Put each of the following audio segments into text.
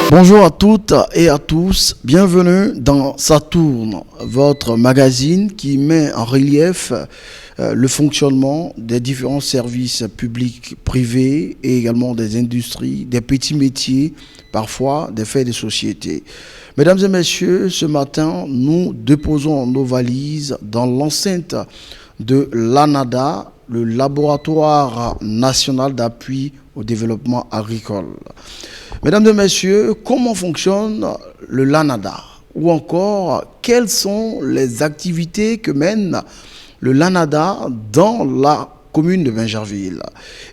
Bonjour à toutes et à tous, bienvenue dans Saturne, votre magazine qui met en relief le fonctionnement des différents services publics, privés et également des industries, des petits métiers, parfois des faits de société. Mesdames et messieurs, ce matin, nous déposons nos valises dans l'enceinte de l'ANADA, le Laboratoire national d'appui au développement agricole. Mesdames et messieurs, comment fonctionne le LANADA? Ou encore, quelles sont les activités que mène le LANADA dans la commune de Bingerville?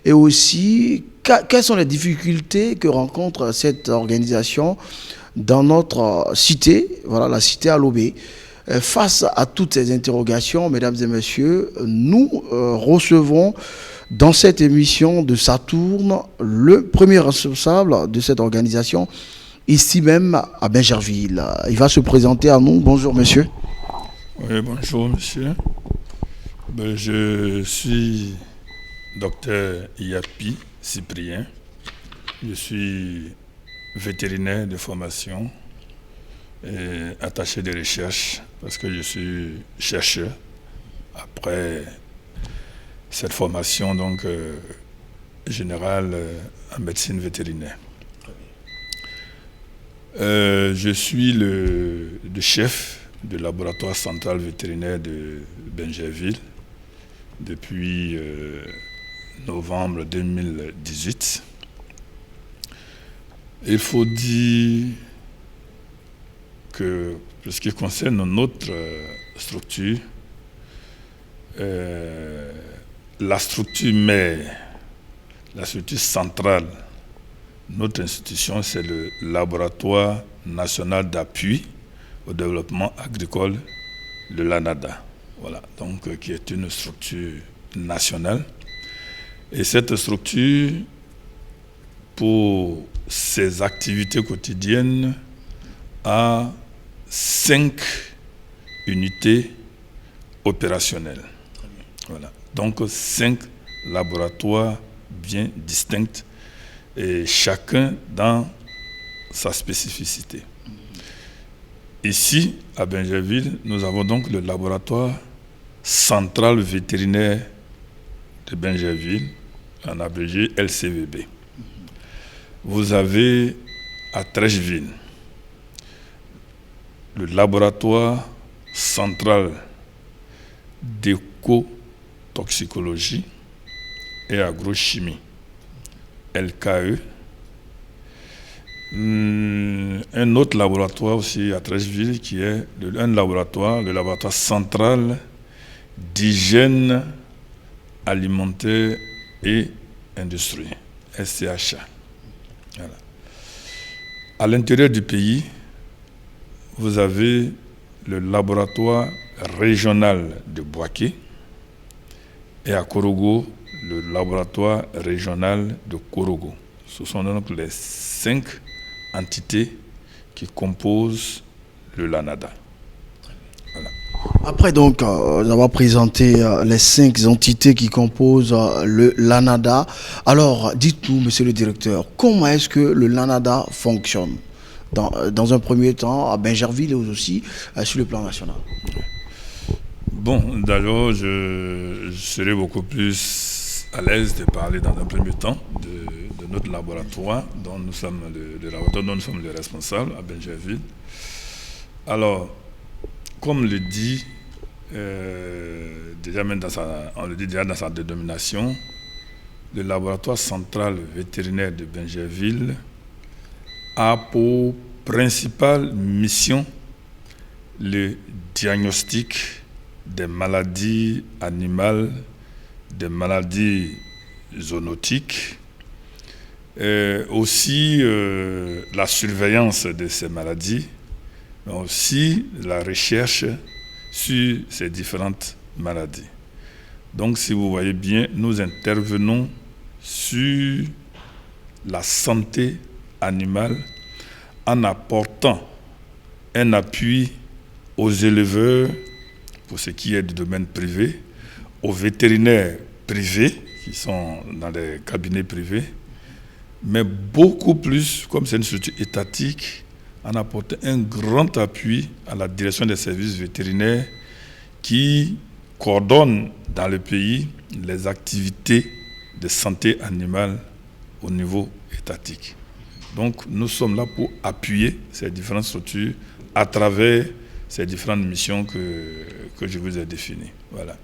Et aussi, quelles sont les difficultés que rencontre cette organisation dans notre cité, voilà, la cité à Lobé? Face à toutes ces interrogations, mesdames et messieurs, nous recevons dans cette émission de Saturne le premier responsable de cette organisation, ici même à Bingerville. Il va se présenter à nous. Bonjour monsieur. Oui, bonjour monsieur. Je suis docteur Yapi Cyprien. Je suis vétérinaire de formation et attaché de recherche parce que je suis chercheur après cette formation générale en médecine vétérinaire. Je suis le chef du laboratoire central vétérinaire de Bingerville depuis novembre 2018. Il faut dire que, pour ce qui concerne notre structure, la structure mère, la structure centrale, notre institution, c'est le Laboratoire national d'appui au développement agricole, le LANADA. Voilà, donc qui est une structure nationale. Et cette structure, pour ses activités quotidiennes, a 5 unités opérationnelles. Voilà. Donc 5 laboratoires bien distincts et chacun dans sa spécificité. Ici, à Bingerville, nous avons donc le laboratoire central vétérinaire de Bingerville, en abrégé LCVB. Vous avez à Trècheville le laboratoire central d'écotoxicologie et agrochimie, LKE. Un autre laboratoire aussi à Trècheville qui est le laboratoire central d'hygiène alimentaire et industrie, SCHA. Voilà. À l'intérieur du pays, vous avez le laboratoire régional de Boaké et à Korogo, le laboratoire régional de Korogo. Ce sont donc les 5 entités qui composent le LANADA. Voilà. Après donc d'avoir présenté les 5 entités qui composent le LANADA, alors dites-nous, monsieur le directeur, comment est-ce que le LANADA fonctionne dans un premier temps à Bingerville et aussi sur le plan national? Bon, d'abord, je serai beaucoup plus à l'aise de parler dans un premier temps de notre laboratoire dont nous sommes les responsables à Bingerville. Alors, comme le dit on le dit déjà dans sa dénomination, le laboratoire central vétérinaire de Bingerville a pour principale mission le diagnostic des maladies animales, des maladies zoonotiques, aussi la surveillance de ces maladies, mais aussi la recherche sur ces différentes maladies. Donc, si vous voyez bien, nous intervenons sur la santé animale en apportant un appui aux éleveurs pour ce qui est du domaine privé, aux vétérinaires privés qui sont dans les cabinets privés, mais beaucoup plus, comme c'est une structure étatique, en apportant un grand appui à la direction des services vétérinaires qui coordonne dans le pays les activités de santé animale au niveau étatique. Donc nous sommes là pour appuyer ces différentes structures à travers ces différentes missions que je vous ai définies. Voilà.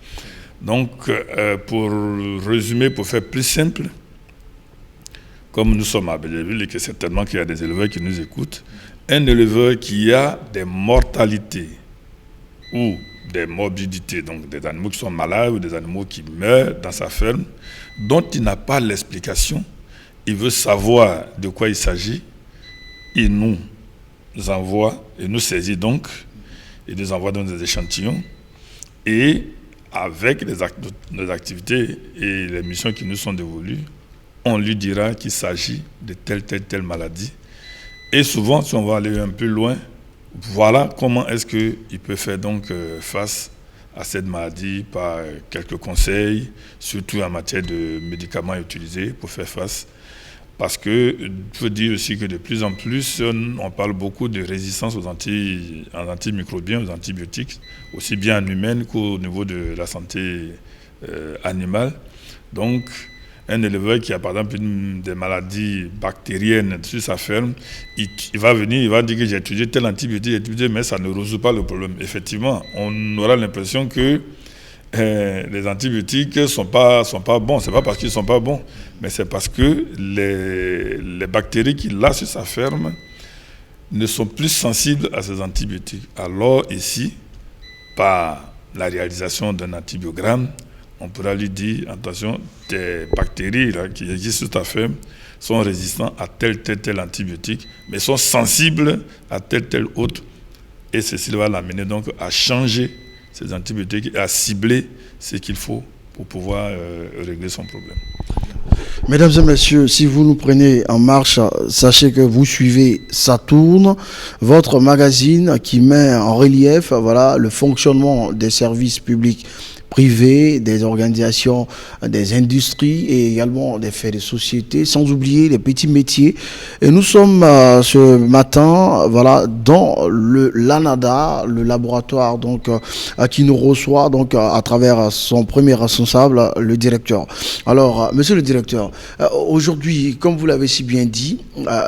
Donc pour résumer, pour faire plus simple, comme nous sommes à Béliéville et que certainement qu'il y a des éleveurs qui nous écoutent, un éleveur qui a des mortalités ou des morbidités, donc des animaux qui sont malades ou des animaux qui meurent dans sa ferme, dont il n'a pas l'explication, il veut savoir de quoi il s'agit, il nous envoie, il nous saisit donc, il nous envoie dans des échantillons, et avec les activités et les missions qui nous sont dévolues, on lui dira qu'il s'agit de telle maladie. Et souvent, si on va aller un peu loin, voilà comment est-ce qu'il peut faire donc face à cette maladie par quelques conseils, surtout en matière de médicaments utilisés pour faire face. Parce que il faut dire aussi que de plus en plus, on parle beaucoup de résistance aux antimicrobiens, aux antibiotiques, aussi bien en humaine qu'au niveau de la santé animale. Donc, un éleveur qui a par exemple des maladies bactériennes sur sa ferme, il va venir, il va dire que j'ai utilisé tel antibiotique, mais ça ne résout pas le problème. Effectivement, on aura l'impression que les antibiotiques ne sont pas bons. Ce n'est pas parce qu'ils ne sont pas bons, mais c'est parce que les bactéries qu'il a sur sa ferme ne sont plus sensibles à ces antibiotiques. Alors ici, par la réalisation d'un antibiogramme, on pourra lui dire, attention, tes bactéries là, qui existent sur ta ferme sont résistants à tel antibiotique, mais sont sensibles à tel autre. Et ceci va l'amener donc à changer ces antibiotiques et à cibler ce qu'il faut pour pouvoir régler son problème. Mesdames et messieurs, si vous nous prenez en marche, sachez que vous suivez Ça tourne, votre magazine qui met en relief le fonctionnement des services publics privés, des organisations, des industries et également des faits de société, sans oublier les petits métiers. Et nous sommes ce matin, dans l'ANADA, le laboratoire qui nous reçoit à travers son premier responsable, le directeur. Alors, monsieur le directeur, aujourd'hui, comme vous l'avez si bien dit,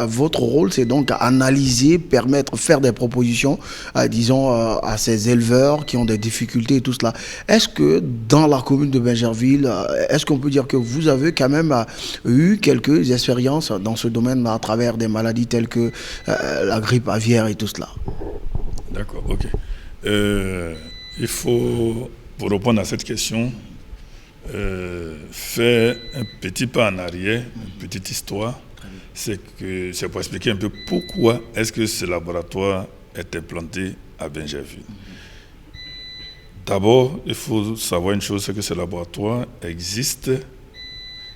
votre rôle, c'est donc analyser, permettre, faire des propositions, à ces éleveurs qui ont des difficultés et tout cela. Est-ce que dans la commune de Bingerville, est-ce qu'on peut dire que vous avez quand même eu quelques expériences dans ce domaine à travers des maladies telles que la grippe aviaire et tout cela? D'accord, ok. Il faut, pour répondre à cette question, faire un petit pas en arrière, une petite histoire. C'est pour expliquer un peu pourquoi est-ce que ce laboratoire est implanté à Bingerville. D'abord, il faut savoir une chose, c'est que ce laboratoire existe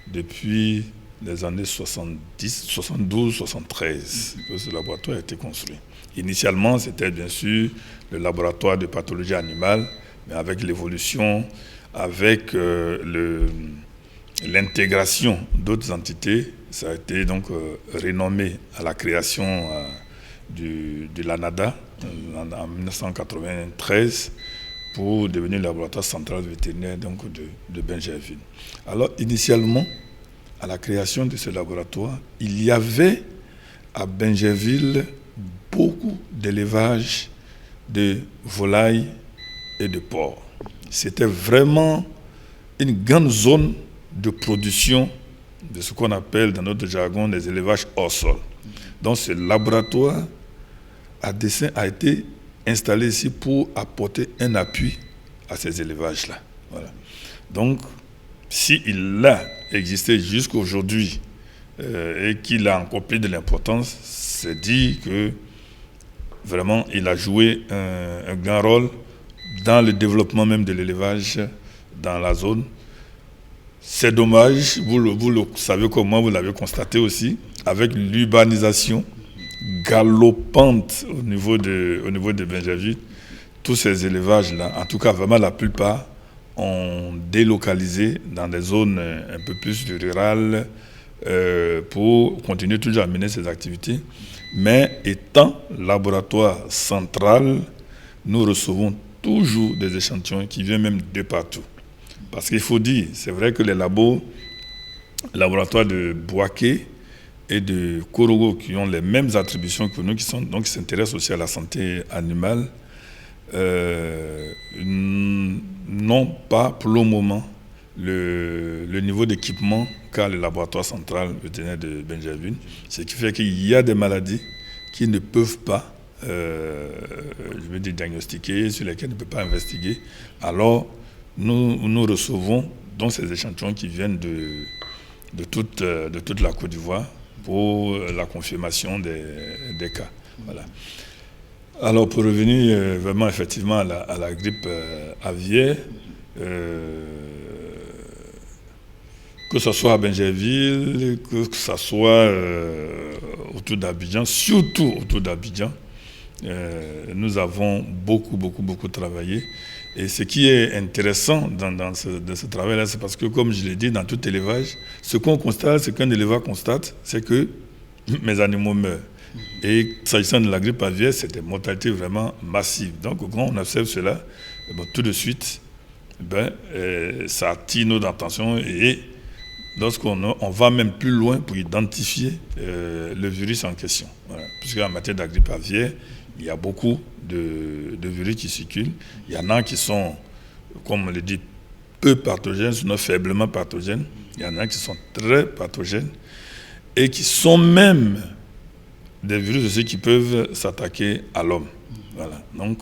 depuis les années 72-73 que ce laboratoire a été construit. Initialement, c'était bien sûr le laboratoire de pathologie animale, mais avec l'évolution, avec l'intégration d'autres entités, ça a été donc renommé à la création de l'ANADA en 1993 pour devenir le laboratoire central vétérinaire donc, de Bingerville. Alors, initialement, à la création de ce laboratoire, il y avait à Bingerville beaucoup d'élevage de volailles et de porcs. C'était vraiment une grande zone de production de ce qu'on appelle dans notre jargon des élevages hors sol. Donc ce laboratoire à dessein a été installé ici pour apporter un appui à ces élevages-là. Voilà. Donc, s'il a existé jusqu'à aujourd'hui et qu'il a encore plus de l'importance, c'est dire que vraiment il a joué un grand rôle dans le développement même de l'élevage dans la zone. C'est dommage, vous le savez comment, vous l'avez constaté aussi, avec l'urbanisation galopante au niveau de Bingerville, tous ces élevages-là, en tout cas vraiment la plupart, ont délocalisé dans des zones un peu plus rurales, pour continuer toujours à mener ses activités. Mais étant laboratoire central, nous recevons toujours des échantillons qui viennent même de partout. Parce qu'il faut dire, c'est vrai que les laboratoires de Bouaké et de Korogo, qui ont les mêmes attributions que nous, qui s'intéressent aussi à la santé animale, n'ont pas pour le moment le niveau d'équipement qu'a le laboratoire central vétérinaire de Benjerville. Ce qui fait qu'il y a des maladies qui ne peuvent pas diagnostiquer, sur lesquelles on ne peut pas investiguer. Alors, nous recevons donc ces échantillons qui viennent de toute la Côte d'Ivoire pour la confirmation des cas. Voilà. Alors, pour revenir vraiment effectivement à la grippe aviaire, que ce soit à Benjerville, que ce soit autour d'Abidjan, surtout autour d'Abidjan, nous avons beaucoup travaillé. Et ce qui est intéressant dans ce travail-là, c'est parce que, comme je l'ai dit, dans tout élevage, ce qu'on constate, ce qu'un éleveur constate, c'est que mes animaux meurent. Et s'agissant de la grippe aviaire, c'est des mortalités vraiment massives. Donc, quand on observe cela, tout de suite, ça attire notre attention et lorsqu'on va même plus loin pour identifier le virus en question. Voilà. Puisqu'en matière de la grippe aviaire, il y a beaucoup de virus qui circulent. Il y en a qui sont, comme on le dit, peu pathogènes, sinon faiblement pathogènes. Il y en a qui sont très pathogènes et qui sont même des virus aussi qui peuvent s'attaquer à l'homme. Voilà. Donc,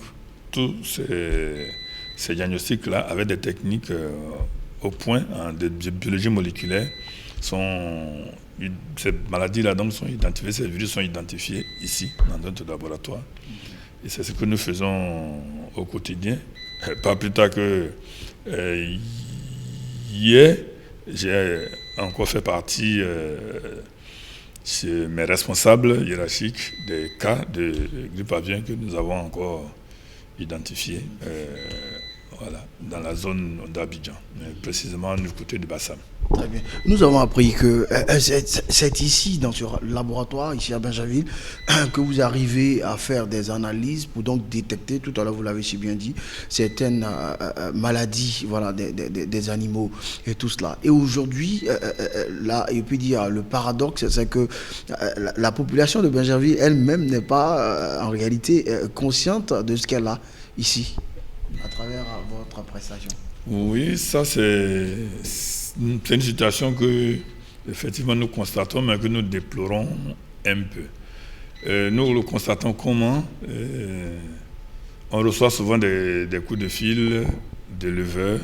tous ces diagnostics-là, avec des techniques au point de biologie moléculaire, ces maladies-là donc sont identifiées, ces virus sont identifiés ici, dans notre laboratoire. Et c'est ce que nous faisons au quotidien. Pas plus tard que hier, j'ai encore fait partie chez mes responsables hiérarchiques des cas de grippe aviaire que nous avons encore identifiés dans la zone d'Abidjan, précisément du côté du Bassam. Très bien. Nous avons appris que c'est ici, dans ce laboratoire, ici à Benjerville, que vous arrivez à faire des analyses pour donc détecter, tout à l'heure vous l'avez si bien dit, certaines maladies des animaux et tout cela. Et aujourd'hui, là, et puis dire le paradoxe, c'est que la population de Benjerville elle-même n'est pas en réalité consciente de ce qu'elle a ici, à travers votre prestation. Oui, ça c'est une situation que effectivement nous constatons, mais que nous déplorons un peu. Nous le constatons comment on reçoit souvent des coups de fil d'éleveurs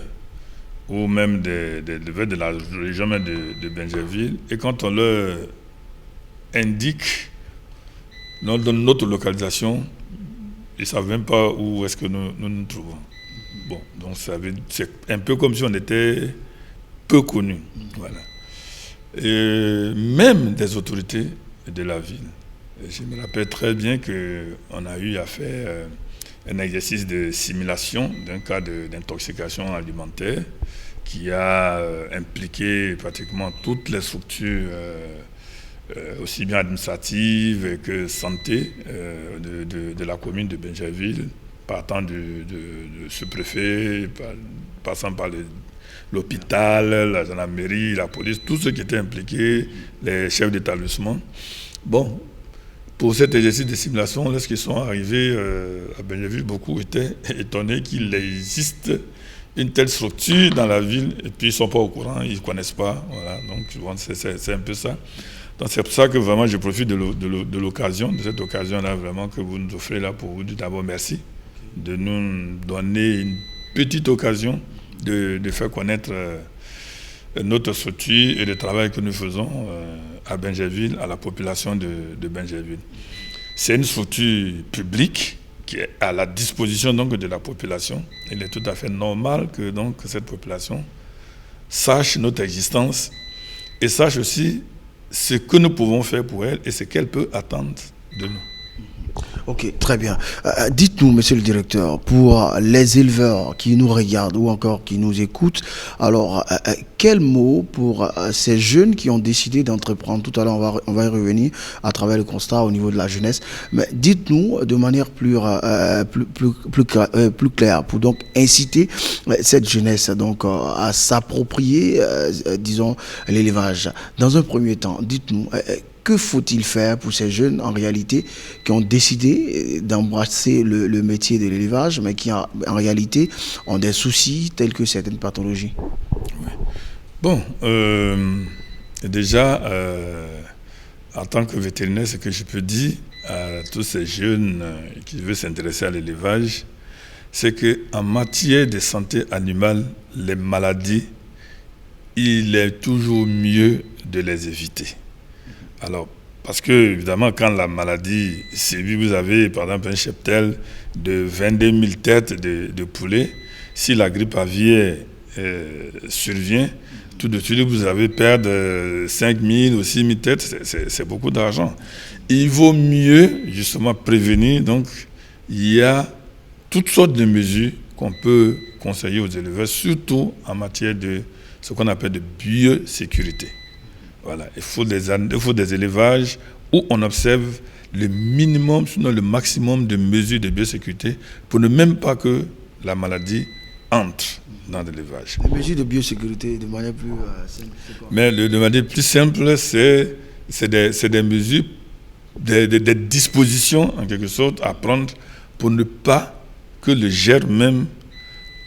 ou même des éleveurs de la région de Benjerville, et quand on leur indique notre localisation, ils ne savent même pas où est-ce que nous nous trouvons. Bon, donc c'est un peu comme si on était peu connus. Voilà. Et même des autorités de la ville. Je me rappelle très bien qu'on a eu à faire un exercice de simulation d'un cas d'intoxication alimentaire qui a impliqué pratiquement toutes les structures, aussi bien administratives que santé, de la commune de Benjerville, partant de ce préfet, passant par l'hôpital, la mairie, la police, tous ceux qui étaient impliqués, les chefs d'établissement. Bon, pour cet exercice de simulation, lorsqu'ils sont arrivés à Benjerville, beaucoup étaient étonnés qu'il existe une telle structure dans la ville, et puis ils ne sont pas au courant, ils ne connaissent pas. Voilà, donc bon, c'est un peu ça. Donc c'est pour ça que vraiment je profite de l'occasion, de cette occasion-là vraiment que vous nous offrez là pour vous dire d'abord merci, de nous donner une petite occasion de faire connaître notre structure et le travail que nous faisons à Benjerville, à la population de Benjerville. C'est une structure publique qui est à la disposition donc de la population. Il est tout à fait normal que donc cette population sache notre existence et sache aussi ce que nous pouvons faire pour elle et ce qu'elle peut attendre de nous. Ok, très bien. Dites-nous, monsieur le directeur, pour les éleveurs qui nous regardent ou encore qui nous écoutent, alors, quel mot pour ces jeunes qui ont décidé d'entreprendre, tout à l'heure on va y revenir à travers le constat au niveau de la jeunesse, mais dites-nous de manière plus claire, pour donc inciter cette jeunesse donc, à s'approprier, disons, l'élevage. Dans un premier temps, dites-nous, que faut-il faire pour ces jeunes, en réalité, qui ont décidé d'embrasser le métier de l'élevage, mais qui, en réalité, ont des soucis tels que certaines pathologies? Bon, déjà, en tant que vétérinaire, ce que je peux dire à tous ces jeunes qui veulent s'intéresser à l'élevage, c'est qu'en matière de santé animale, les maladies, il est toujours mieux de les éviter. Alors, parce que, évidemment, quand la maladie sévit, vous avez, par exemple, un cheptel de 22 000 têtes de poulets. Si la grippe aviaire survient, tout de suite, vous avez perdre 5 000 ou 6 000 têtes. C'est beaucoup d'argent. Il vaut mieux, justement, prévenir. Donc, il y a toutes sortes de mesures qu'on peut conseiller aux éleveurs, surtout en matière de ce qu'on appelle de biosécurité. Voilà. Il faut des élevages où on observe le minimum, sinon le maximum de mesures de biosécurité pour ne même pas que la maladie entre dans l'élevage. Les mesures de biosécurité, de manière plus simple, c'est quoi? Mais de manière plus simple, c'est des mesures, des dispositions, en quelque sorte, à prendre pour ne pas que le germe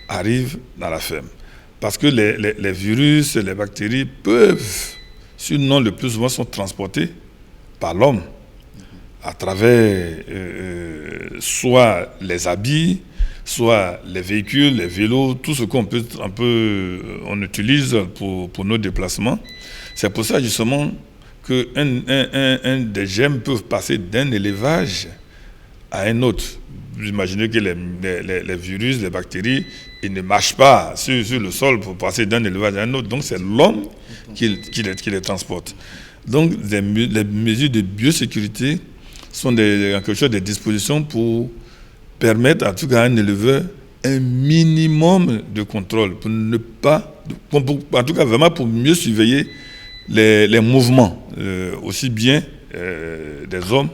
arrive dans la ferme. Parce que les virus, les bactéries peuvent, sinon le plus souvent, sont transportés par l'homme à travers soit les habits, soit les véhicules, les vélos, tout ce qu'on on utilise pour nos déplacements. C'est pour ça justement qu'un des germes peuvent passer d'un élevage à un autre. Vous imaginez que les virus, les bactéries, ils ne marchent pas sur le sol pour passer d'un élevage à un autre. Donc c'est l'homme qui les transporte. Donc les mesures de biosécurité sont en quelque sorte des dispositions pour permettre en tout cas à un éleveur un minimum de contrôle, pour ne pas, en tout cas vraiment pour mieux surveiller les mouvements, aussi bien des hommes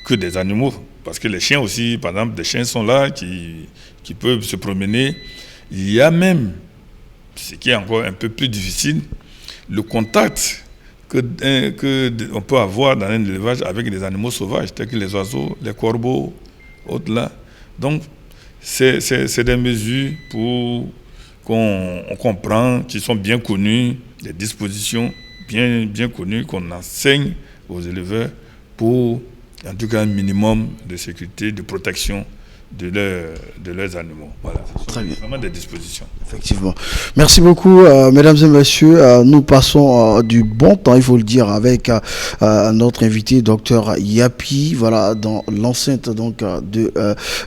que des animaux. Parce que les chiens aussi, par exemple, des chiens sont là qui peuvent se promener. Il y a même, ce qui est encore un peu plus difficile, le contact qu'on peut avoir dans un élevage avec des animaux sauvages, tels que les oiseaux, les corbeaux, autres là. Donc, c'est des mesures qu'on comprend, qui sont bien connues, des dispositions bien connues qu'on enseigne aux éleveurs pour en tout cas un minimum de sécurité, de protection de leurs animaux. Voilà. Très bien. Vraiment des dispositions. Effectivement. Merci beaucoup, mesdames et messieurs. Nous passons du bon temps, il faut le dire, avec notre invité, docteur Yapi, voilà, dans l'enceinte donc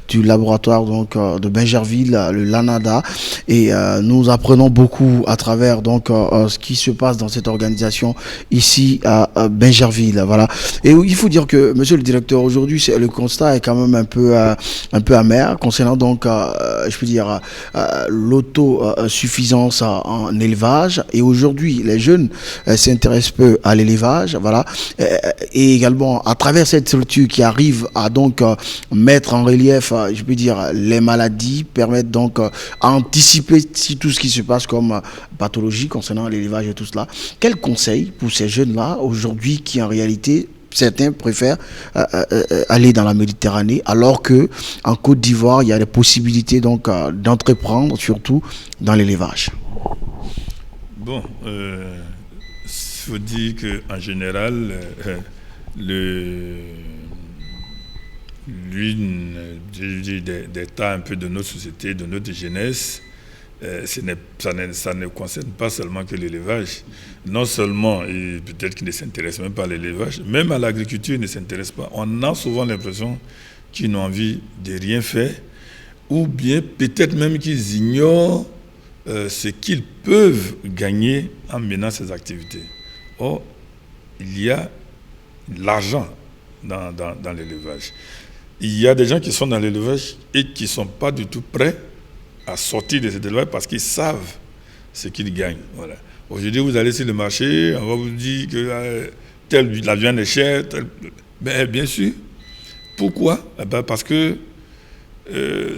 du laboratoire donc de Bingerville, le LANADA, et nous apprenons beaucoup à travers donc ce qui se passe dans cette organisation ici à Bingerville, voilà. Et il faut dire que, monsieur le directeur, aujourd'hui, le constat est quand même un peu amer concernant donc, je peux dire, l'autosuffisance en élevage. Et aujourd'hui, les jeunes s'intéressent peu à l'élevage, voilà. Et également, à travers cette structure qui arrive à donc mettre en relief, je peux dire, les maladies, permettre donc à anticiper tout ce qui se passe comme pathologie concernant l'élevage et tout cela. Quel conseil pour ces jeunes-là aujourd'hui qui en réalité certains préfèrent aller dans la Méditerranée, alors que en Côte d'Ivoire, il y a des possibilités donc d'entreprendre, surtout dans l'élevage. Bon, il faut dire qu'en général, l'une des tas un peu de notre société, de notre jeunesse, ça ne concerne pas seulement que l'élevage. Non seulement, et peut-être qu'ils ne s'intéressent même pas à l'élevage, même à l'agriculture, ils ne s'intéressent pas. On a souvent l'impression qu'ils n'ont envie de rien faire, ou bien peut-être même qu'ils ignorent ce qu'ils peuvent gagner en menant ces activités. Or, il y a l'argent dans l'élevage. il y a des gens qui sont dans l'élevage et qui ne sont pas du tout prêts à sortir de cet élevage parce qu'ils savent ce qu'ils gagnent. Voilà. Aujourd'hui, vous allez sur le marché, on va vous dire que la viande est chère. Ben, bien sûr. Pourquoi? Parce que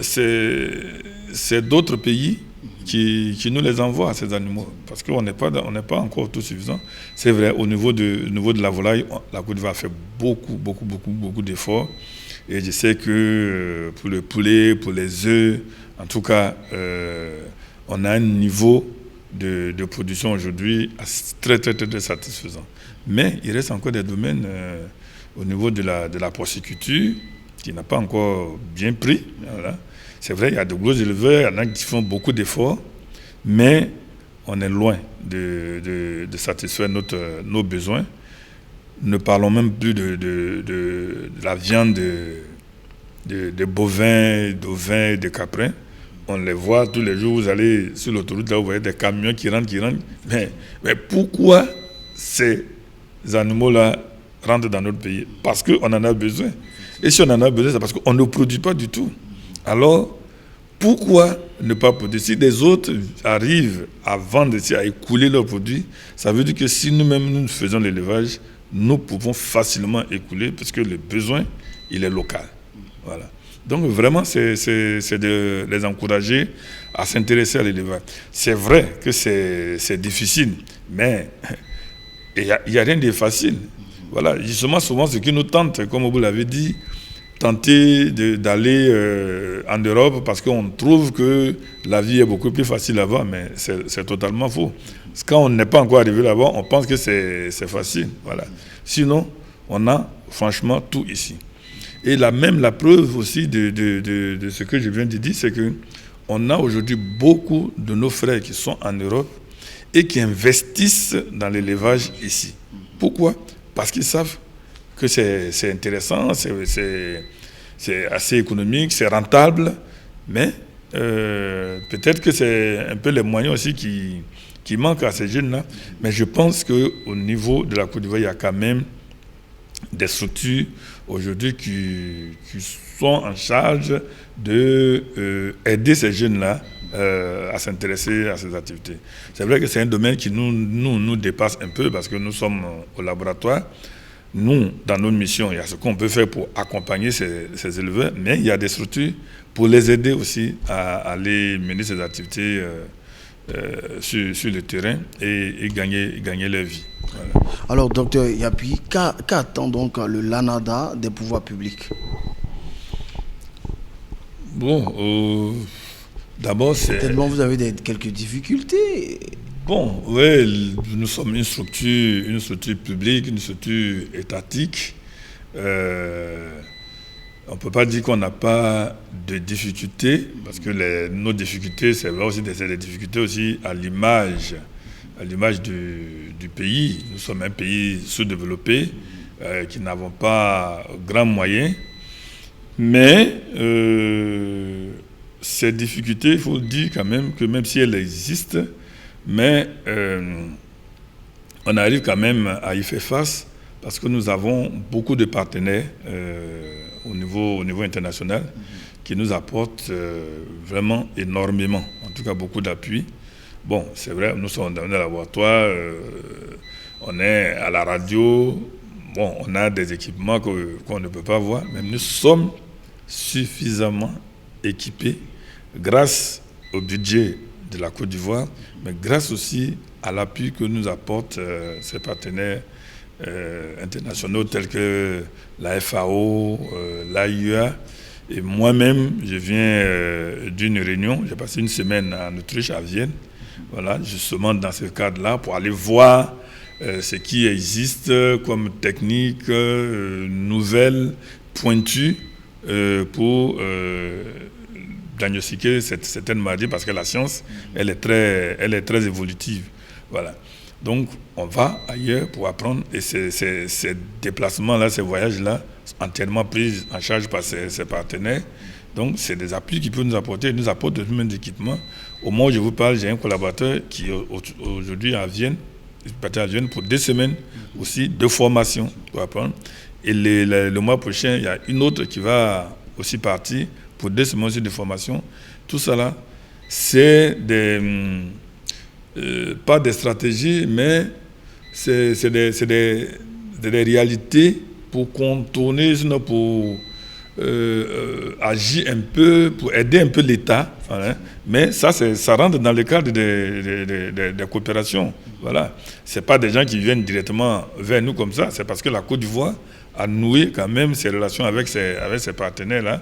c'est d'autres pays qui nous les envoient, ces animaux. Parce qu'on n'est pas encore autosuffisant. C'est vrai, au niveau de la volaille, la Côte d'Ivoire fait beaucoup d'efforts. Et je sais que pour le poulet, pour les œufs, en tout cas, on a un niveau de production aujourd'hui très satisfaisant. Mais il reste encore des domaines au niveau de la porciculture qui n'a pas encore bien pris. Voilà. C'est vrai, il y a de gros éleveurs, il y en a qui font beaucoup d'efforts, mais on est loin de satisfaire nos besoins. Ne parlons même plus de la viande de bovins, d'ovins, de caprins. On les voit tous les jours, vous allez sur l'autoroute, là vous voyez des camions qui rentrent. Mais pourquoi ces animaux-là rentrent dans notre pays? Parce qu'on en a besoin. Et si on en a besoin, c'est parce qu'on ne produit pas du tout. Alors, pourquoi ne pas produire? Si des autres arrivent à vendre, à écouler leurs produits, ça veut dire que si nous-mêmes nous faisons l'élevage, nous pouvons facilement écouler parce que le besoin, il est local. Voilà. Donc vraiment, c'est de les encourager à s'intéresser à l'élevage. C'est vrai que c'est difficile, mais il n'y a rien de facile. Voilà, justement, souvent, ce qui nous tente, comme vous l'avez dit, tenter d'aller en Europe parce qu'on trouve que la vie est beaucoup plus facile là-bas, mais c'est totalement faux. Quand on n'est pas encore arrivé là-bas, on pense que c'est facile. Voilà. Sinon, on a franchement tout ici. Et la preuve aussi de ce que je viens de dire, c'est qu'on a aujourd'hui beaucoup de nos frères qui sont en Europe et qui investissent dans l'élevage ici. Pourquoi? Parce qu'ils savent que c'est intéressant, c'est assez économique, c'est rentable, mais peut-être que c'est un peu les moyens aussi qui manquent à ces jeunes-là. Mais je pense qu'au niveau de la Côte d'Ivoire, il y a quand même des structures aujourd'hui qui sont en charge d'aider ces jeunes-là à s'intéresser à ces activités. C'est vrai que c'est un domaine qui nous dépasse un peu parce que nous sommes au laboratoire. Nous, dans notre mission, il y a ce qu'on peut faire pour accompagner ces éleveurs, mais il y a des structures pour les aider aussi à aller mener ces activités sur le terrain et gagner leur vie. Voilà. Alors, docteur Yapi, qu'attend donc le LANADA des pouvoirs publics? Bon, d'abord, c'est... Tellement vous avez quelques difficultés. Bon, oui, nous sommes une structure publique, une structure étatique. On ne peut pas dire qu'on n'a pas de difficultés, parce que nos difficultés, c'est vrai aussi des difficultés aussi à l'image du pays. Nous sommes un pays sous-développé, qui n'avons pas grands moyens. Mais ces difficultés, il faut dire quand même que même si elles existent, mais on arrive quand même à y faire face parce que nous avons beaucoup de partenaires au niveau international qui nous apportent vraiment énormément, en tout cas beaucoup d'appui. Bon, c'est vrai, nous sommes dans un laboratoire, on est à la radio, bon, on a des équipements qu'on ne peut pas voir, mais nous sommes suffisamment équipés grâce au budget de la Côte d'Ivoire, mais grâce aussi à l'appui que nous apportent ces partenaires internationaux tels que la FAO, l'AIEA. Et moi-même, je viens d'une réunion, j'ai passé une semaine en Autriche, à Vienne, voilà, justement dans ce cadre-là, pour aller voir ce qui existe comme technique nouvelle, pointue, pour diagnostiquer certaines maladies, parce que la science, elle est très évolutive. Voilà. Donc, on va ailleurs pour apprendre, et ces déplacements-là, ces voyages-là, sont entièrement pris en charge par ces partenaires. Donc, c'est des appuis qui peuvent nous apporter, ils nous apportent de même d'équipement. Au moment où je vous parle, j'ai un collaborateur qui est aujourd'hui à Vienne, il est parti à Vienne pour 2 semaines aussi de formation pour apprendre. Et le mois prochain, il y a une autre qui va aussi partir pour 2 semaines de formation. Tout ça là, c'est pas des stratégies, mais c'est des réalités pour contourner, sinon pour agir un peu, pour aider un peu l'État. Hein. Mais ça rentre dans le cadre des coopérations. Voilà. Ce n'est pas des gens qui viennent directement vers nous comme ça, c'est parce que la Côte d'Ivoire a noué quand même ses relations avec ses partenaires-là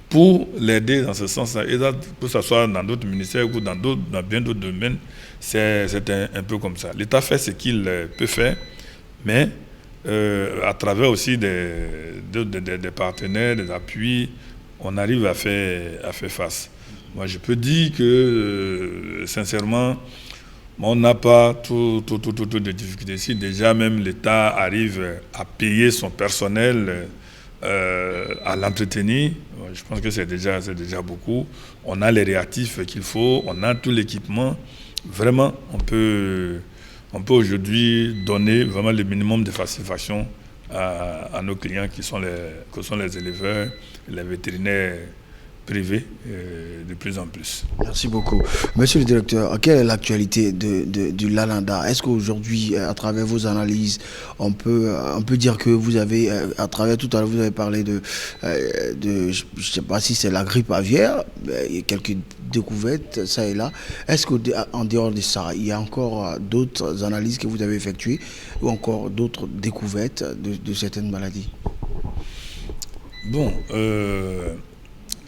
pour l'aider dans ce sens-là. Et que ce soit dans d'autres ministères ou dans bien d'autres domaines, c'est un peu comme ça. L'État fait ce qu'il peut faire, mais à travers aussi des partenaires, des appuis, on arrive à faire face. Moi, je peux dire que, sincèrement, on n'a pas tout de difficultés. Si déjà même l'État arrive à payer son personnel, à l'entretenir, je pense que c'est déjà beaucoup. On a les réactifs qu'il faut, on a tout l'équipement. Vraiment, on peut aujourd'hui donner vraiment le minimum de satisfaction à nos clients que sont les éleveurs, les vétérinaires privés de plus en plus. Merci beaucoup. Monsieur le directeur, quelle est l'actualité du Lalanda? Est-ce qu'aujourd'hui, à travers vos analyses, on peut dire que vous avez, à travers tout à l'heure, vous avez parlé de je ne sais pas si c'est la grippe aviaire, il y a quelques découvertes, ça et là. Est-ce qu'en dehors de ça, il y a encore d'autres analyses que vous avez effectuées ou encore d'autres découvertes de certaines maladies? Bon,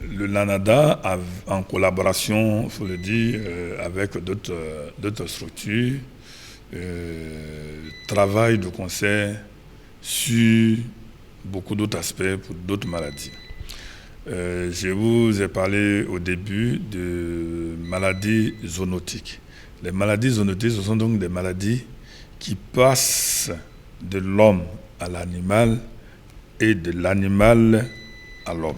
le LANADA, en collaboration, il faut le dire, avec d'autres structures, travaille de concert sur beaucoup d'autres aspects pour d'autres maladies. Je vous ai parlé au début de maladies zoonotiques. Les maladies zoonotiques, ce sont donc des maladies qui passent de l'homme à l'animal et de l'animal à l'homme.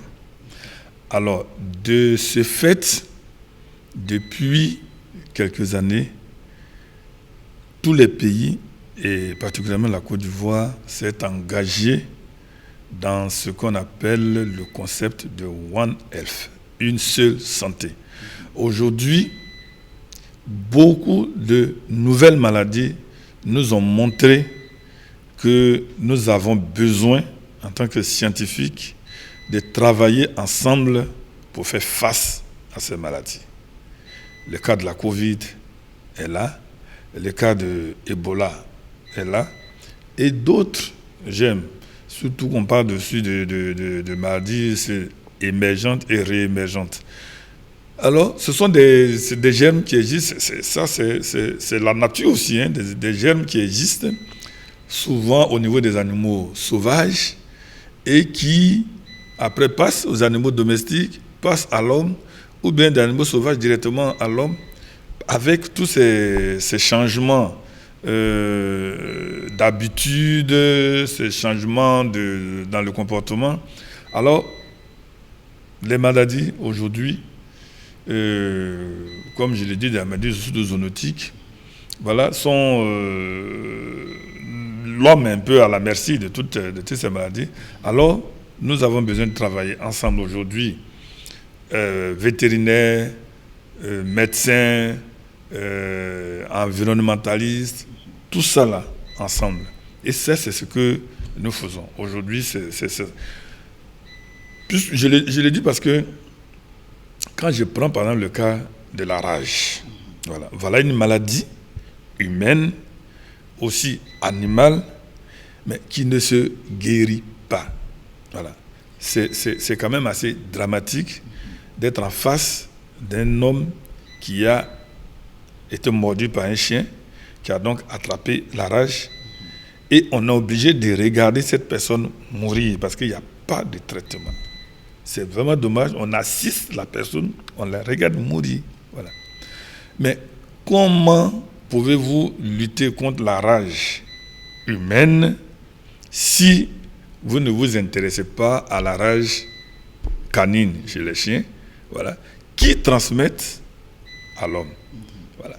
Alors, de ce fait, depuis quelques années, tous les pays, et particulièrement la Côte d'Ivoire, s'est engagé dans ce qu'on appelle le concept de One Health, une seule santé. Aujourd'hui, beaucoup de nouvelles maladies nous ont montré que nous avons besoin, en tant que scientifiques, de travailler ensemble pour faire face à ces maladies. Le cas de la Covid est là, le cas de Ebola est là, et d'autres germes, surtout qu'on parle dessus de maladies émergentes et réémergentes. Alors, ce sont des germes qui existent, c'est la nature aussi, hein, des germes qui existent souvent au niveau des animaux sauvages et qui après passe aux animaux domestiques, passe à l'homme, ou bien des animaux sauvages directement à l'homme, avec tous ces changements d'habitude, ces changements dans le comportement. Alors, les maladies aujourd'hui, comme je l'ai dit, des maladies zoonotiques, voilà, sont l'homme est un peu à la merci de toutes ces maladies. Alors, nous avons besoin de travailler ensemble aujourd'hui, vétérinaires, médecins, environnementalistes, tout ça là, ensemble. Et ça, c'est ce que nous faisons. Aujourd'hui, je l'ai dit parce que quand je prends par exemple le cas de la rage, voilà une maladie humaine, aussi animale, mais qui ne se guérit pas. Voilà. C'est quand même assez dramatique d'être en face d'un homme qui a été mordu par un chien, qui a donc attrapé la rage, et on est obligé de regarder cette personne mourir parce qu'il n'y a pas de traitement. C'est vraiment dommage, on assiste la personne, on la regarde mourir. Voilà. Mais comment pouvez-vous lutter contre la rage humaine si vous ne vous intéressez pas à la rage canine chez les chiens, voilà, qui transmettent à l'homme. Voilà.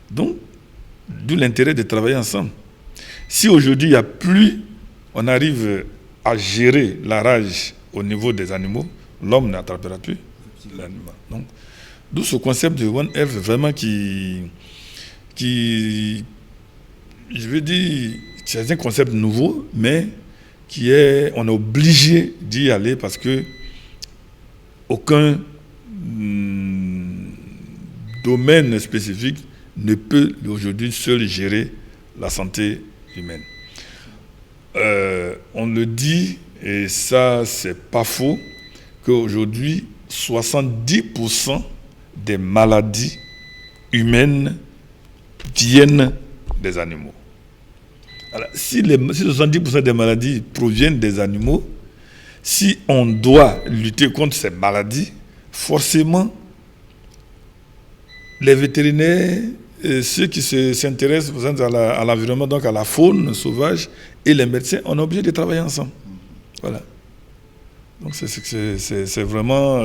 Donc, d'où l'intérêt de travailler ensemble. Si aujourd'hui il n'y a plus, on arrive à gérer la rage au niveau des animaux, l'homme n'attrapera plus l'animal. Donc, d'où ce concept de One Health vraiment qui, je veux dire, c'est un concept nouveau, mais on est obligé d'y aller parce que aucun domaine spécifique ne peut aujourd'hui seul gérer la santé humaine. On le dit, et ça c'est pas faux, qu'aujourd'hui 70% des maladies humaines viennent des animaux. Alors, si 70% des maladies proviennent des animaux, si on doit lutter contre ces maladies, forcément, les vétérinaires, ceux qui s'intéressent à l'environnement, donc à la faune sauvage, et les médecins, on est obligé de travailler ensemble. Voilà. Donc c'est vraiment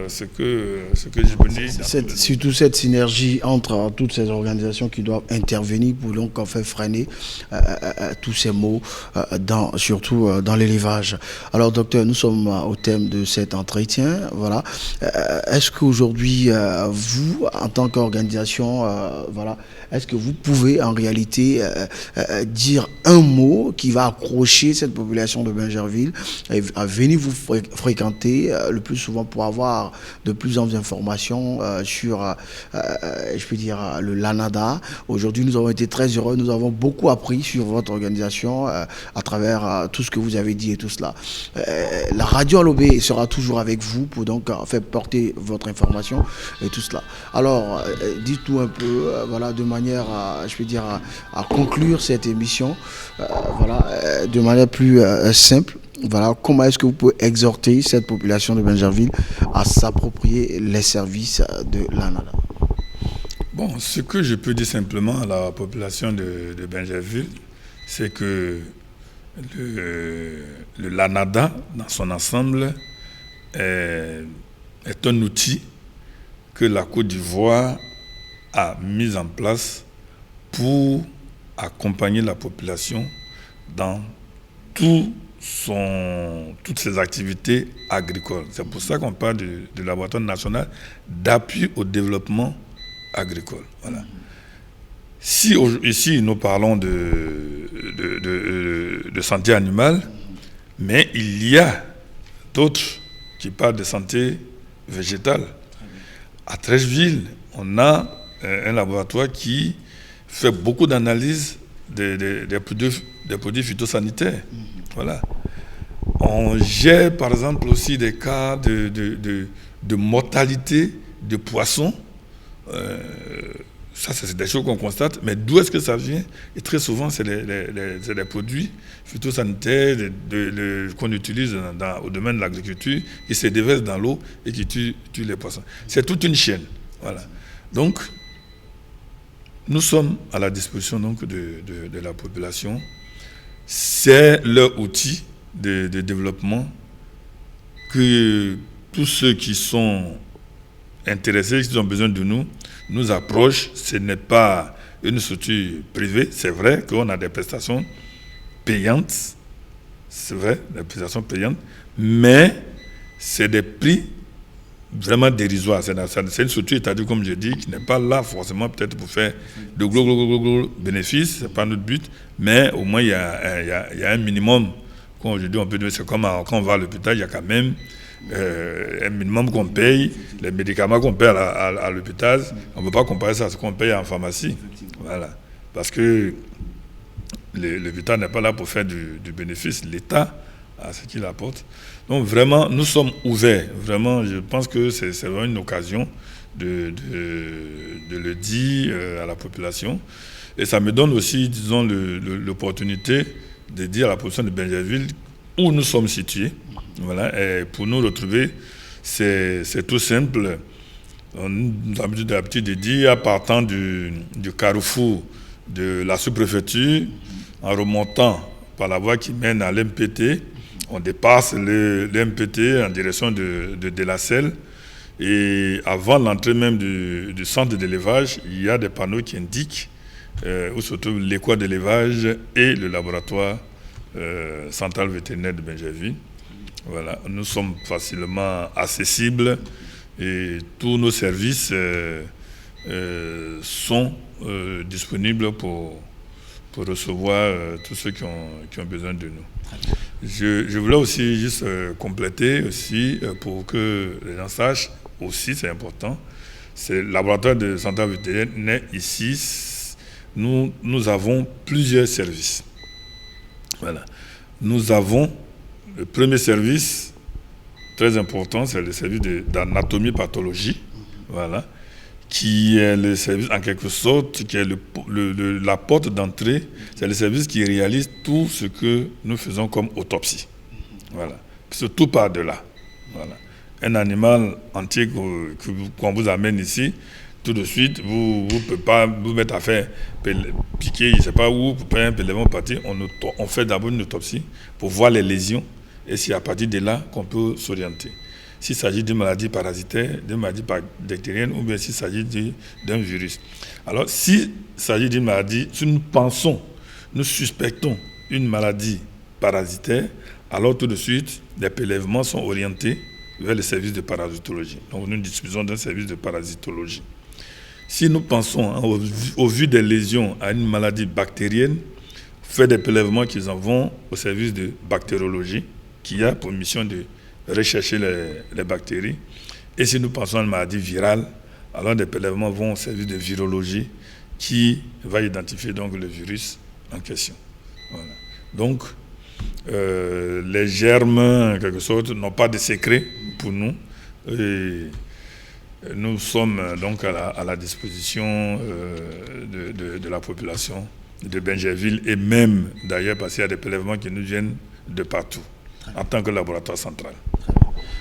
ce que je peux dire. Surtout cette synergie entre toutes ces organisations qui doivent intervenir pour donc en fait freiner tous ces maux, surtout dans l'élevage. Alors docteur, nous sommes au thème de cet entretien. Voilà. Est-ce qu'aujourd'hui, vous, en tant qu'organisation, voilà, est-ce que vous pouvez en réalité dire un mot qui va accrocher cette population de Bingerville à venir vous fréquenter le plus souvent pour avoir de plus en plus d'informations sur, je peux dire, le LANADA. Aujourd'hui, nous avons été très heureux, nous avons beaucoup appris sur votre organisation à travers tout ce que vous avez dit et tout cela. La radio Alobé sera toujours avec vous pour donc faire porter votre information et tout cela. Alors, dites-nous un peu, voilà, de manière, je peux dire, à conclure cette émission, voilà, de manière plus simple. Voilà, comment est-ce que vous pouvez exhorter cette population de Bingerville à s'approprier les services de l'ANADA? Bon, ce que je peux dire simplement à la population de Bingerville, c'est que le LANADA, dans son ensemble, est un outil que la Côte d'Ivoire a mis en place pour accompagner la population dans toutes ces activités agricoles. C'est pour ça qu'on parle du laboratoire national d'appui au développement agricole. Voilà. Si ici nous parlons de santé animale, mais il y a d'autres qui parlent de santé végétale. À Trècheville, on a un laboratoire qui fait beaucoup d'analyses des produits phytosanitaires. Voilà. On gère par exemple aussi des cas de mortalité de poissons. Ça, c'est des choses qu'on constate. Mais d'où est-ce que ça vient? Et très souvent, c'est les produits phytosanitaires qu'on utilise au domaine de l'agriculture, qui se déversent dans l'eau et qui tuent les poissons. C'est toute une chaîne. Voilà. Donc, nous sommes à la disposition donc, de la population. C'est leur outil de développement que tous ceux qui sont intéressés, qui ont besoin de nous approchent. Ce n'est pas une structure privée. C'est vrai qu'on a des prestations payantes. C'est vrai, des prestations payantes. Mais c'est des prix vraiment dérisoire. C'est une structure étatique, comme je dis, qui n'est pas là forcément peut-être pour faire de gros bénéfices, ce n'est pas notre but, mais au moins il y a un minimum, comme aujourd'hui on peut dire, c'est comme quand on va à l'hôpital, il y a quand même un minimum qu'on paye, les médicaments qu'on paye à l'hôpital, on ne peut pas comparer ça à ce qu'on paye en pharmacie. Voilà. Parce que l'hôpital n'est pas là pour faire du bénéfice, l'État a ce qu'il apporte. Donc vraiment, nous sommes ouverts. Vraiment, je pense que c'est vraiment une occasion de le dire à la population. Et ça me donne aussi, disons, l'opportunité de dire à la population de Bingerville où nous sommes situés. Voilà. Et pour nous retrouver, c'est tout simple. On a l'habitude de dire, à partant du carrefour de la sous-préfecture, en remontant par la voie qui mène à l'MPT, on dépasse le MPT en direction de la Selle. Et avant l'entrée même du centre d'élevage, il y a des panneaux qui indiquent où se trouve l'école d'élevage et le laboratoire centrale vétérinaire de Bingerville. Voilà, nous sommes facilement accessibles et tous nos services sont disponibles pour recevoir tous ceux qui ont besoin de nous. Je voulais aussi juste compléter aussi pour que les gens sachent aussi, c'est important, c'est le laboratoire de centrale vétérinaire ici, nous avons plusieurs services. Voilà. Nous avons le premier service, très important, c'est le service d'anatomie pathologie, voilà, qui est le service en quelque sorte, qui est la porte d'entrée, c'est le service qui réalise tout ce que nous faisons comme autopsie. Voilà. Tout part de là. Voilà. Un animal entier qu'on vous amène ici, tout de suite, vous ne pouvez pas vous mettre à faire piquer, je ne sais pas où, pour faire un prélèvement partir. On fait d'abord une autopsie pour voir les lésions et c'est à partir de là qu'on peut s'orienter. S'il s'agit d'une maladie parasitaire, d'une maladie bactérienne ou bien s'il s'agit d'un virus. Alors, s'il s'agit d'une maladie, si nous suspectons une maladie parasitaire, alors tout de suite, les prélèvements sont orientés vers le service de parasitologie. Donc, nous disposons d'un service de parasitologie. Si nous pensons, au vu des lésions, à une maladie bactérienne, faire des prélèvements qui en vont au service de bactériologie, qui a pour mission de rechercher les bactéries. Et si nous pensons à une maladie virale, alors des prélèvements vont au service de virologie, qui va identifier donc le virus en question. Voilà. Donc, les germes, en quelque sorte, n'ont pas de secret pour nous. Et nous sommes donc à la disposition de la population de Bingerville et même d'ailleurs parce qu'il y a des prélèvements qui nous viennent de partout en tant que laboratoire central.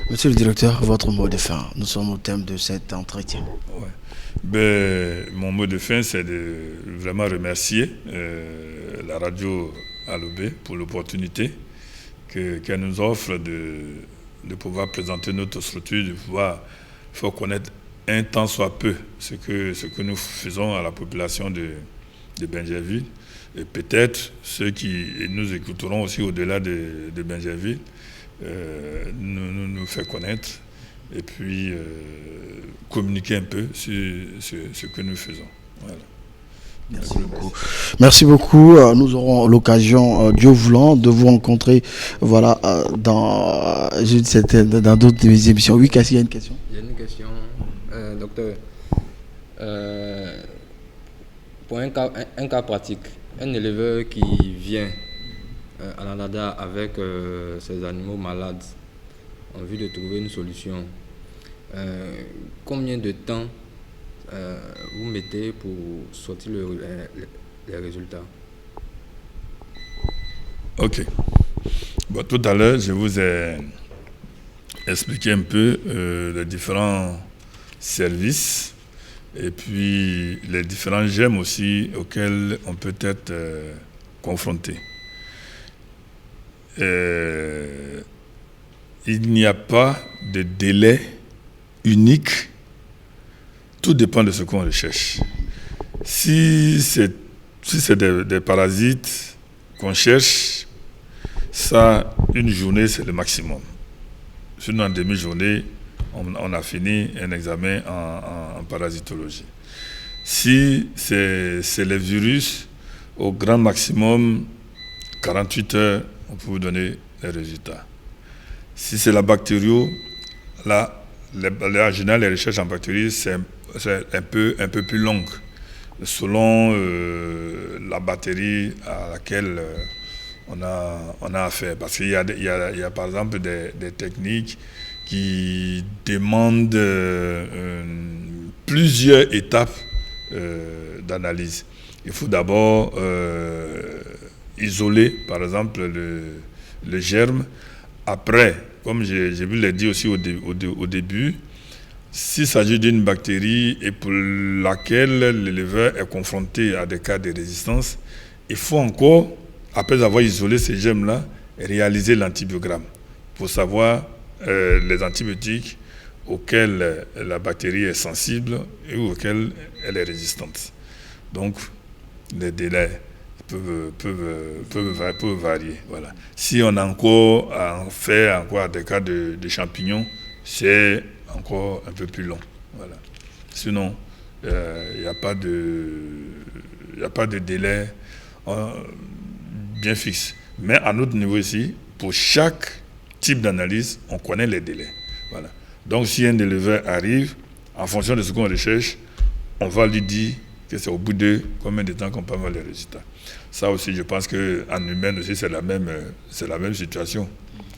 Monsieur le directeur, votre mot de fin. Nous sommes au thème de cet entretien. Ouais. Mon mot de fin, c'est de vraiment remercier la radio Alobé pour l'opportunité qu'elle nous offre de pouvoir présenter notre structure, de pouvoir faire connaître un tant soit peu ce que nous faisons à la population de Bingerville. Et peut-être ceux qui nous écouteront aussi au-delà de Bingerville nous faire connaître et puis communiquer un peu sur ce que nous faisons. Voilà. Merci beaucoup. Merci beaucoup. Nous aurons l'occasion, Dieu voulant, de vous rencontrer dans d'autres émissions. Oui, Cassie, il y a une question. Il y a une question, docteur. Pour un cas pratique, un éleveur qui vient à la NADA avec ses animaux malades en vue de trouver une solution, combien de temps vous mettez pour sortir les résultats? Ok. Bon, tout à l'heure, je vous ai expliqué un peu les différents services et puis les différents gemmes aussi auxquels on peut être confronté. Il n'y a pas de délai unique. Tout dépend de ce qu'on recherche. Si c'est des parasites qu'on cherche, ça, une journée, c'est le maximum. Sinon, en demi-journée, on a fini un examen en parasitologie. Si c'est les virus, au grand maximum, 48 heures, on peut vous donner les résultats. Si c'est la bactério, là, en général, les recherches en bactéries, c'est un peu plus longue, selon la bactérie à laquelle on a affaire. Parce qu'il y a par exemple des techniques qui demandent plusieurs étapes d'analyse. Il faut d'abord isoler, par exemple, le germe. Après, comme j'ai vu le dire aussi au début, s'il s'agit d'une bactérie et pour laquelle l'éleveur est confronté à des cas de résistance, il faut encore, après avoir isolé ces germes-là, réaliser l'antibiogramme pour savoir les antibiotiques auxquels la bactérie est sensible et auxquels elle est résistante. Donc, les délais peuvent varier. Voilà. Si on a encore des cas de champignons, c'est encore un peu plus long. Voilà. Sinon, il n'y a pas de délai bien fixe. Mais à notre niveau ici, pour chaque type d'analyse, on connaît les délais. Voilà. Donc, si un éleveur arrive, en fonction de ce qu'on recherche, on va lui dire que c'est au bout de combien de temps qu'on peut avoir les résultats. Ça aussi, je pense qu'en humain aussi, c'est la même situation.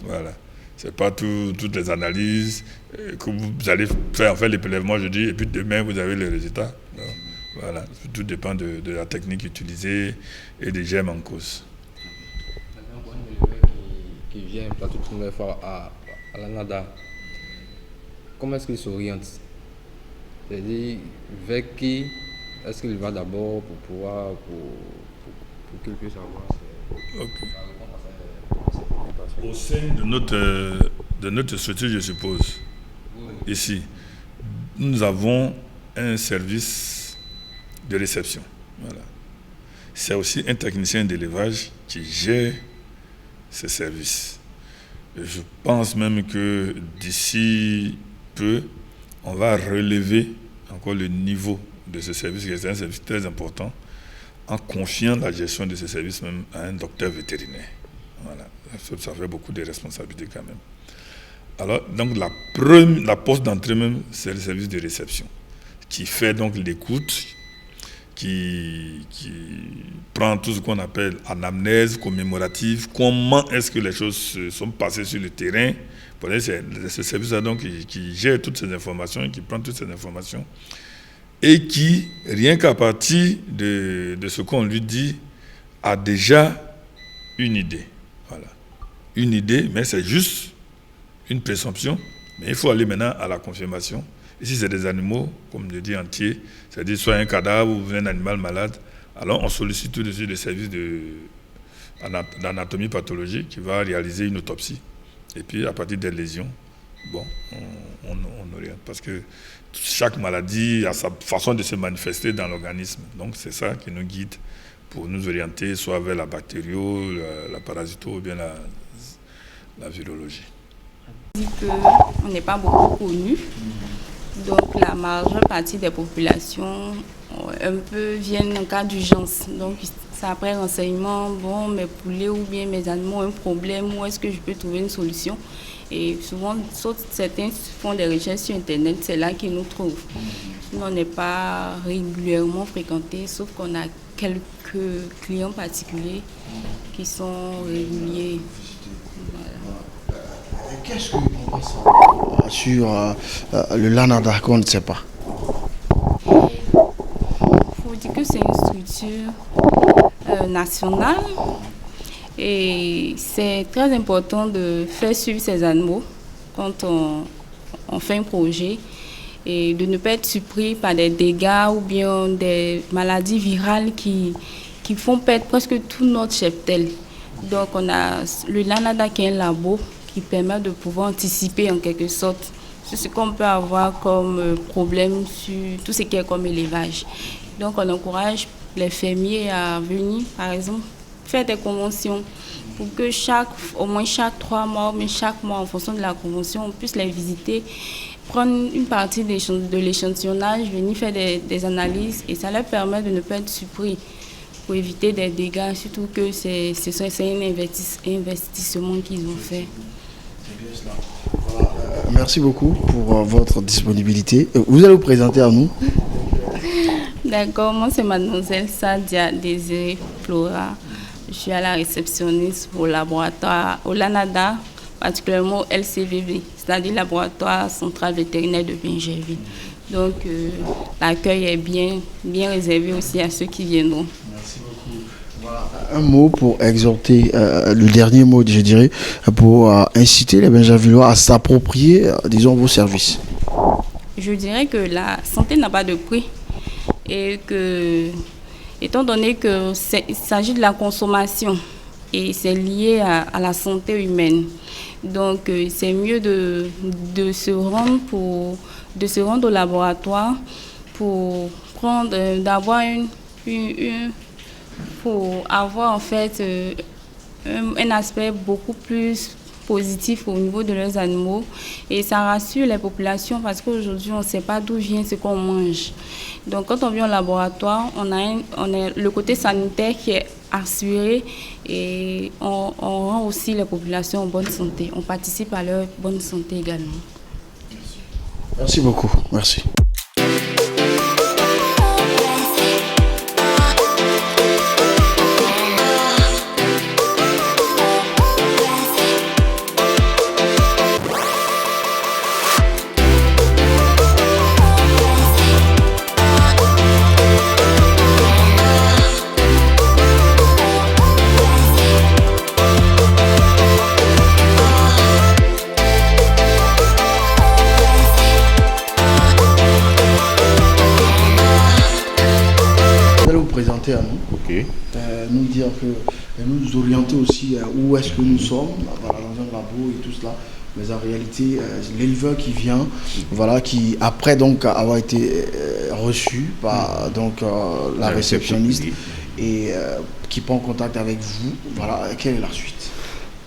Voilà. Ce n'est pas toutes les analyses que vous allez faire, en fait, les prélèvements, je dis, et puis demain, vous avez les résultats. Non. Voilà. Tout dépend de la technique utilisée et des germes en cause. Maintenant, pour un éleveur qui vient la toute première fois à la NADA, comment est-ce qu'il s'oriente? C'est-à-dire, vers qui est-ce qu'il va d'abord pour pouvoir, pour qu'il puisse avoir Au sein de notre structure, je suppose, ici, nous avons un service de réception. Voilà. C'est aussi un technicien d'élevage qui gère ce service. Je pense même que d'ici peu, on va relever encore le niveau de ce service, qui est un service très important, en confiant la gestion de ce service même à un docteur vétérinaire. Voilà. Ça fait beaucoup de responsabilités quand même. Alors, donc la porte d'entrée même, c'est le service de réception, qui fait donc l'écoute, qui prend tout ce qu'on appelle anamnèse commémorative, comment est-ce que les choses se sont passées sur le terrain. C'est ce service-là donc qui gère toutes ces informations, qui prend toutes ces informations, et qui, rien qu'à partir de ce qu'on lui dit, a déjà une idée. Voilà. Une idée, mais c'est juste une présomption. Mais il faut aller maintenant à la confirmation. Et si c'est des animaux, comme je dis, entiers, c'est-à-dire soit un cadavre ou un animal malade, alors on sollicite tout de suite le service d'anatomie pathologique qui va réaliser une autopsie. Et puis, à partir des lésions, bon, on oriente. Parce que chaque maladie a sa façon de se manifester dans l'organisme. Donc, c'est ça qui nous guide pour nous orienter soit vers la bactério, la parasito ou bien la virologie. On dit qu'on n'est pas beaucoup connu. Donc, la majeure partie des populations un peu viennent en cas d'urgence. Donc, c'est après renseignement, bon, mes poulets ou bien mes animaux ont un problème, où est-ce que je peux trouver une solution? Et souvent, certains font des recherches sur Internet, c'est là qu'ils nous trouvent. Nous, on n'est pas régulièrement fréquentés, sauf qu'on a quelques clients particuliers qui sont réguliers. Voilà. Qu'est-ce qu'on va savoir sur le LANADA qu'on ne sait pas? Il faut dire que c'est une structure nationale et c'est très important de faire suivre ces animaux quand on fait un projet et de ne pas être surpris par des dégâts ou bien des maladies virales qui font perdre presque tout notre cheptel. Donc on a le LANADA qui est un labo qui permet de pouvoir anticiper en quelque sorte ce qu'on peut avoir comme problème sur tout ce qui est comme élevage. Donc on encourage les fermiers à venir, par exemple, faire des conventions pour que au moins chaque 3 mois, mais chaque mois, en fonction de la convention, on puisse les visiter, prendre une partie de l'échantillonnage, venir faire des analyses et ça leur permet de ne pas être surpris pour éviter des dégâts, surtout que c'est un investissement qu'ils ont fait. Voilà. Merci beaucoup pour votre disponibilité. Vous allez vous présenter à nous. D'accord, moi c'est mademoiselle Sadia Désiré Flora. Je suis à la réceptionniste au laboratoire, au LANADA, particulièrement au LCVV, c'est-à-dire laboratoire central vétérinaire de Bingerville. Donc l'accueil est bien réservé aussi à ceux qui viendront. Merci beaucoup. Voilà. Un mot pour exhorter, le dernier mot je dirais, pour inciter les Bingervillois à s'approprier, disons, vos services. Je dirais que la santé n'a pas de prix. Et que, étant donné qu'il s'agit de la consommation et c'est lié à la santé humaine, donc c'est mieux de se rendre au laboratoire pour d'avoir pour avoir en fait un aspect beaucoup plus positif au niveau de leurs animaux et ça rassure les populations parce qu'aujourd'hui on ne sait pas d'où vient ce qu'on mange. Donc quand on vient au laboratoire, on a le côté sanitaire qui est assuré et on rend aussi les populations en bonne santé. On participe à leur bonne santé également. Merci beaucoup. Merci. Présenter à nous, nous dire que nous orienter aussi où est-ce que nous sommes, voilà, dans un labo et tout cela. Mais en réalité, l'éleveur qui vient, voilà, qui après donc avoir été reçu par donc la réceptionniste et qui prend contact avec vous, voilà, quelle est la suite?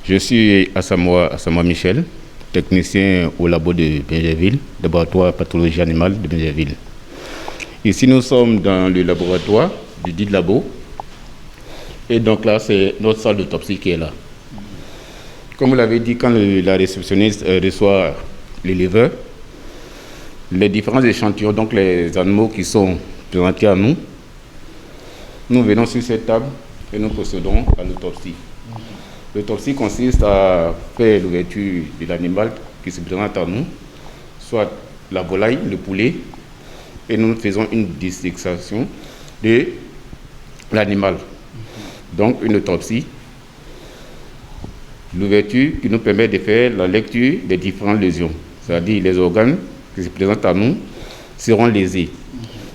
Je suis Asamoah Michel, technicien au labo de Bingerville, laboratoire pathologie animale de Bingerville. Ici, nous sommes dans le laboratoire du dit labo. Et donc là, c'est notre salle d'autopsie qui est là. Comme vous l'avez dit, quand la réceptionniste reçoit l'éleveur, les différents échantillons, donc les animaux qui sont présentés à nous, nous venons sur cette table et nous procédons à l'autopsie. L'autopsie consiste à faire l'ouverture de l'animal qui se présente à nous, soit la volaille, le poulet, et nous faisons une dissection de l'animal. Donc une autopsie, l'ouverture qui nous permet de faire la lecture des différentes lésions, c'est-à-dire les organes qui se présentent à nous seront lésés.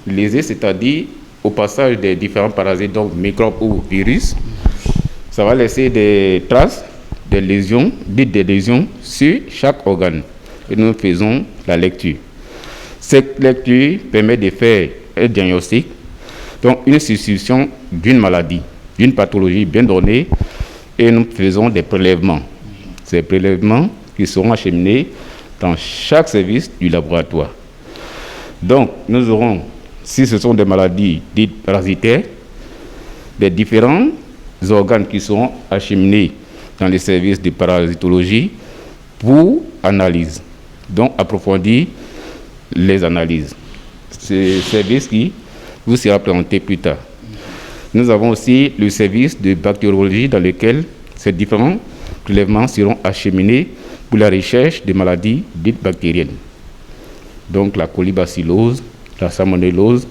Lésés, c'est-à-dire au passage des différents parasites, donc microbes ou virus, ça va laisser des traces, des lésions, dites des lésions sur chaque organe. Et nous faisons la lecture. Cette lecture permet de faire un diagnostic, donc une suspicion d'une maladie, d'une pathologie bien donnée, et nous faisons des prélèvements. Ces prélèvements qui seront acheminés dans chaque service du laboratoire. Donc, nous aurons, si ce sont des maladies dites parasitaires, des différents organes qui seront acheminés dans les services de parasitologie pour analyse, donc approfondir les analyses. C'est un service qui vous sera présenté plus tard. Nous avons aussi le service de bactériologie dans lequel ces différents prélèvements seront acheminés pour la recherche des maladies dites bactériennes. Donc la colibacillose, la salmonellose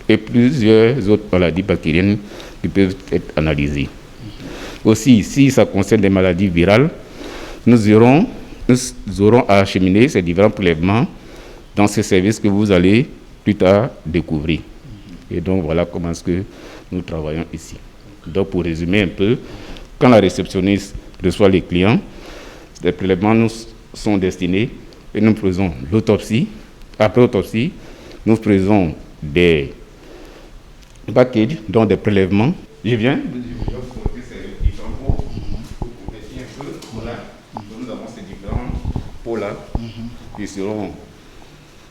et plusieurs autres maladies bactériennes qui peuvent être analysées. Aussi, si ça concerne des maladies virales, nous aurons à acheminer ces différents prélèvements dans ces services que vous allez plus tard découvrir. Et donc voilà comment est-ce que nous travaillons ici. Donc pour résumer un peu, quand la réceptionniste reçoit les clients, les prélèvements nous sont destinés et nous faisons l'autopsie. Après l'autopsie, nous faisons des packages, donc des prélèvements. Je viens vous montrer ces différents pots pour compléter un peu. Voilà. Donc nous avons ces différents pots-là qui seront...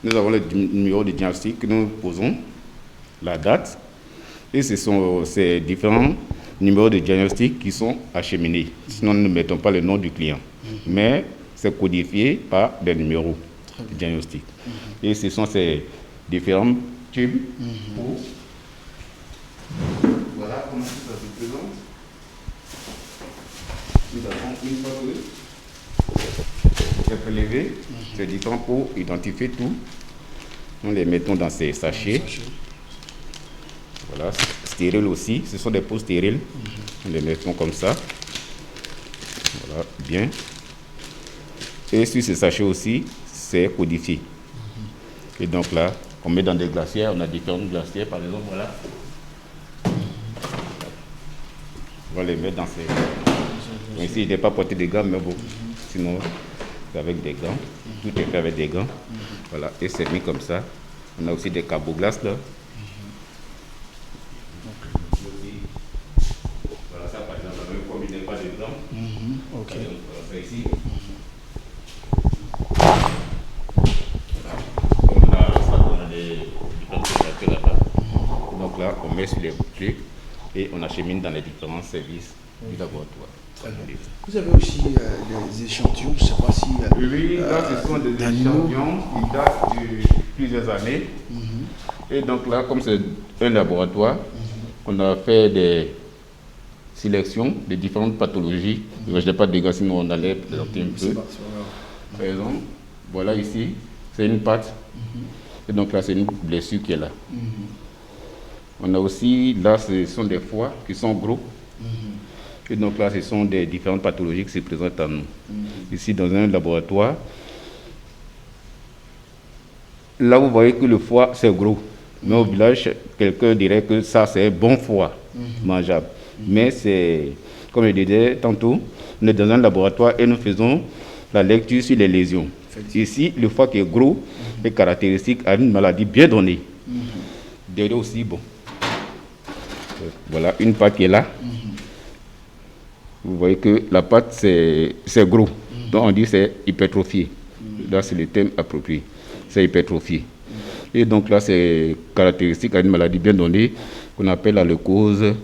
Nous avons le numéro de diagnostic que nous posons, la date, et ce sont ces différents numéros de diagnostic qui sont acheminés. Sinon, nous ne mettons pas le nom du client, mais c'est codifié par des numéros de diagnostic. Et ce sont ces différents tubes pour... Voilà comment ça se présente. Nous avons une fois que c'est prélevé, ces différents pour identifier tout. Nous les mettons dans ces sachets. Voilà, stériles aussi. Ce sont des pots stériles. Nous les mettons comme ça. Voilà, bien. Et sur ces sachets aussi, c'est codifié. Et donc là, on met dans des glacières. On a différentes glacières, par exemple, voilà. On va les mettre dans ces... Donc ici, je n'ai pas porté de gants, mais bon, sinon, c'est avec des gants. Tout est fait avec des gants. Voilà, et c'est mis comme ça. On a aussi des carboglaces là. exemple. Ok. On va faire ici. Comme on a des différents températures là-bas. Donc là, on met sur les trucs et on achemine dans les différents services du laboratoire. Très bien. Vous avez aussi des échantillons, je ne sais pas si... Oui, là, ce sont des d'animaux. échantillons qui datent de plusieurs années. Et donc là, comme c'est un laboratoire, on a fait des sélections de différentes pathologies. Je n'ai pas de dégâts, sinon on allait présenter un peu. Par exemple, voilà ici, c'est une patte. Et donc là, c'est une blessure qui est là. On a aussi, là, ce sont des foies qui sont gros. Et donc là, ce sont des différentes pathologies qui se présentent à nous. Ici, dans un laboratoire, là, vous voyez que le foie, c'est gros. Mais au village, quelqu'un dirait que ça, c'est bon foie, mangeable. Mais c'est, comme je disais tantôt, on est dans un laboratoire et nous faisons la lecture sur les lésions. Ici, le foie qui est gros est caractéristique à une maladie bien donnée. Derrière aussi, bon. Voilà, une patte qui est là. Vous voyez que la patte, c'est gros. Donc on dit c'est hypertrophié. Là, c'est le terme approprié. C'est hypertrophié. Et donc là, c'est caractéristique à une maladie bien donnée qu'on appelle la leucose.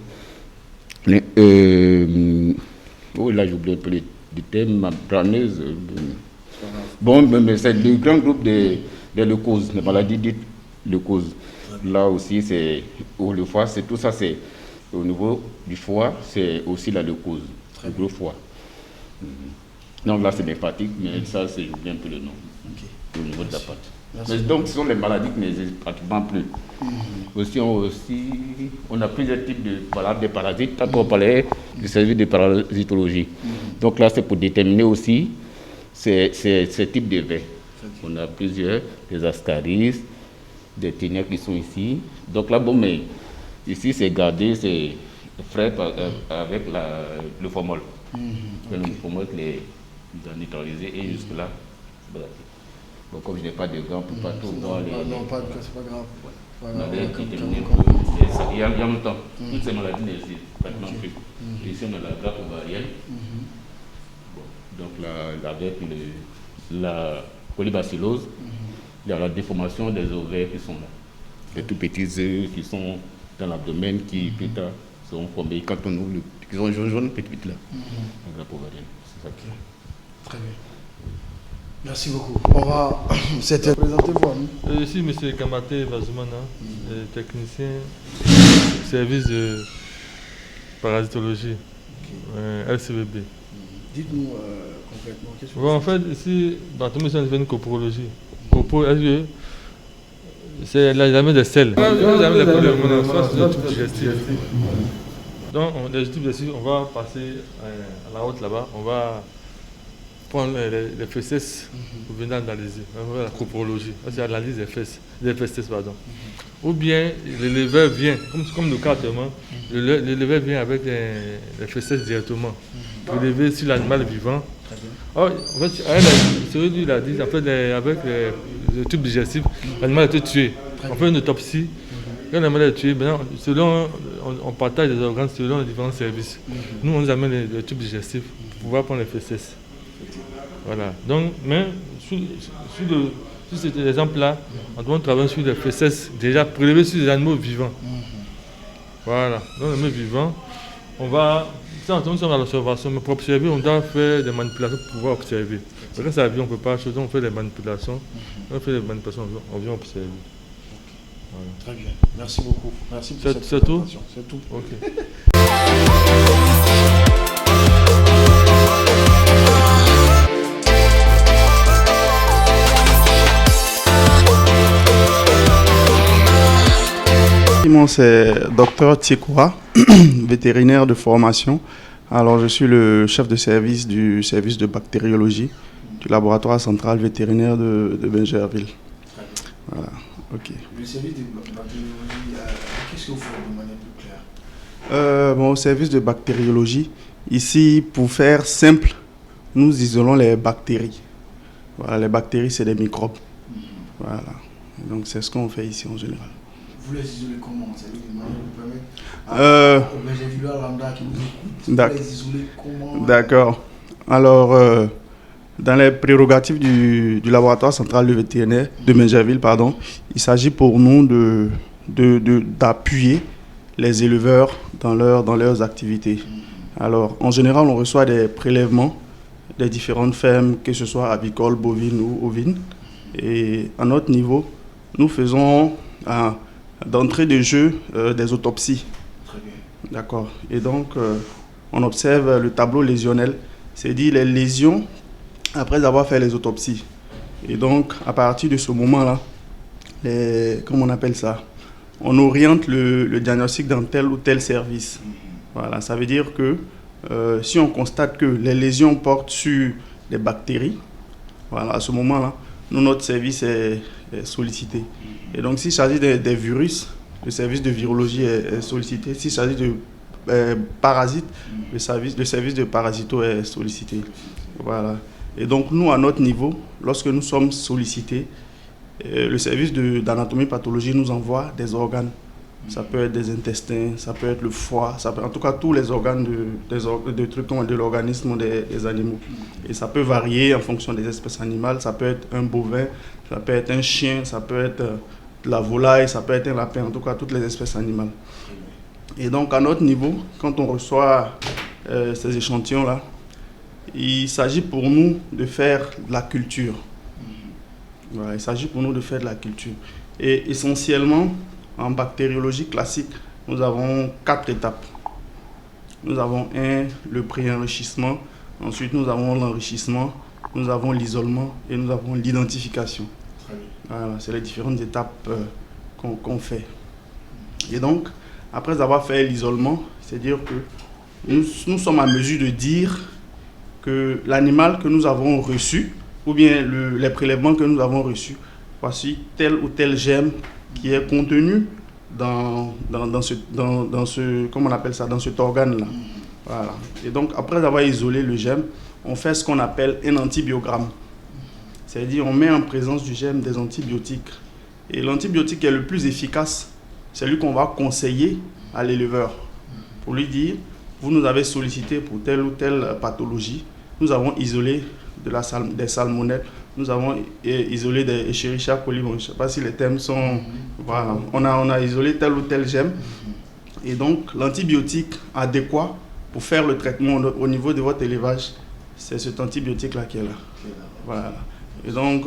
Oh là, j'ai oublié un peu le terme, membraneuse. Bon, mais c'est le grand groupe des leucoses, des maladies dites leucoses. Là aussi, c'est le foie, c'est tout ça, c'est au niveau du foie, c'est aussi la leucose, le gros foie. Donc là, c'est l'hépatique, mais ça, c'est bien un peu le nom au niveau de la pâte. Mais donc, ce sont les maladies qui n'existent pratiquement plus. Aussi, on a plusieurs types de parasites. Quand on parlait du service de parasitologie. Donc là, c'est pour déterminer aussi ces types de vers. On a plusieurs, des ascaris, des ténières qui sont ici. Donc là, bon, mais ici, c'est gardé, c'est frais avec le formol. Le formol qui les a neutralisés et jusque-là, voilà. Bon, comme je n'ai pas de gants pour pas tout voir les... Non, pas de cas, c'est pas grave. On avait déterminé il y a longtemps. Toutes ces maladies n'existent pratiquement plus. Ici, on a la grappe ovarienne. Bon, donc là, avec la polybacillose, il y a la déformation des ovaires qui sont là. Les tout petits œufs qui sont dans l'abdomen qui plus tard seront formés quand on ouvre qui sont jaunes, petites là. La grappe ovarienne, c'est ça qui est. Très bien. Merci beaucoup. On va s'être présenté vous. Ici, M. Kamate Bazoumana, technicien service de parasitologie, LCVB. Dites-nous concrètement, qu'est-ce que bon, en fait, ici, dans tout le monde, c'est une coprologie. Copro, est-ce que c'est l'examen des selles. L'examen des problèmes, c'est le tube digestif. Donc, les tubes digestifs, on va passer à la haute là-bas, on va prendre les fesses pour venir analyser. On va la coprologie, c'est l'analyse des fesses, pardon. Ou bien l'éleveur vient, comme le cas actuellement, l'éleveur vient avec les fesses directement, pour élever sur l'animal vivant. Oh, en fait, celui il a dit, en fait, avec le tube digestif, l'animal a été tué. On fait une autopsie. Quand l'animal est tué, selon, on partage les organes selon les différents services. Nous, on nous amène le tube digestif pour pouvoir prendre les fesses. Voilà. Donc, mais sur cet exemple-là, on doit travailler sur les fesses déjà prélevées sur les animaux vivants. Voilà. Donc, les animaux vivants, on va. Ça, nous sommes à l'observation, mais pour observer, on doit faire des manipulations pour pouvoir observer. Parce que ça vient, on ne peut pas acheter, on fait des manipulations. On fait des manipulations, on vient observer. Voilà. Très bien. Merci beaucoup. Merci pour cette présentation. C'est tout. Ok. Moi, c'est Dr Tiekoura, vétérinaire de formation. Alors, je suis le chef de service du service de bactériologie du laboratoire central vétérinaire de Bingerville. Voilà, ok. Le service de bactériologie, qu'est-ce que vous faites de manière plus claire? Au service de bactériologie, ici, pour faire simple, nous isolons les bactéries. Voilà, les bactéries, c'est des microbes. Voilà. Donc, c'est ce qu'on fait ici en général. Vous les isolez comment? C'est-à-dire que vous permettre Euh, aux bergers lambda qui nous écoutent, D'ac- vous les isolez comment? D'accord. Alors, dans les prérogatives du laboratoire central de vétérinaire de Mingerville, pardon, il s'agit pour nous d'appuyer les éleveurs dans leurs activités. Alors, en général, on reçoit des prélèvements des différentes fermes, que ce soit avicoles, bovines ou ovines. Et à notre niveau, nous faisons d'entrée de jeu des autopsies. Très bien. D'accord. Et donc, on observe le tableau lésionnel, c'est-à-dire les lésions après avoir fait les autopsies. Et donc, à partir de ce moment-là, comment on appelle ça? On oriente le diagnostic dans tel ou tel service. Voilà, ça veut dire que si on constate que les lésions portent sur des bactéries, voilà, à ce moment-là, nous, notre service est sollicité. Et donc, s'il s'agit des virus, le service de virologie est sollicité. S'il s'agit de parasites, le service de parasito est sollicité. Voilà. Et donc, nous, à notre niveau, lorsque nous sommes sollicités, le service d'anatomie pathologie nous envoie des organes. Ça peut être des intestins, ça peut être le foie, en tout cas tous les organes de l'organisme des animaux. Et ça peut varier en fonction des espèces animales. Ça peut être un bovin, ça peut être un chien, ça peut être de la volaille, ça peut être un lapin, en tout cas toutes les espèces animales. Et donc à notre niveau, quand on reçoit ces échantillons-là, il s'agit pour nous de faire de la culture. Voilà, il s'agit pour nous de faire de la culture. Et essentiellement, en bactériologie classique, nous avons 4 étapes. Nous avons le pré-enrichissement, ensuite nous avons l'enrichissement, nous avons l'isolement et nous avons l'identification. Voilà, c'est les différentes étapes qu'on fait. Et donc, après avoir fait l'isolement, c'est-à-dire que nous sommes à mesure de dire que l'animal que nous avons reçu, ou bien les prélèvements que nous avons reçus, voici tel ou tel germe qui est contenu dans comment on appelle ça, dans cet organe-là. Voilà. Et donc, après avoir isolé le germe, on fait ce qu'on appelle un antibiogramme. C'est-à-dire, on met en présence du germe des antibiotiques. Et l'antibiotique est le plus efficace, c'est lui qu'on va conseiller à l'éleveur pour lui dire, vous nous avez sollicité pour telle ou telle pathologie, nous avons isolé des salmonelles, nous avons isolé des Escherichia coli. Bon, je ne sais pas si les termes sont... Voilà. On a isolé tel ou tel germe. Et donc, l'antibiotique adéquat pour faire le traitement au niveau de votre élevage, c'est cet antibiotique-là qui est là. Voilà. Et donc,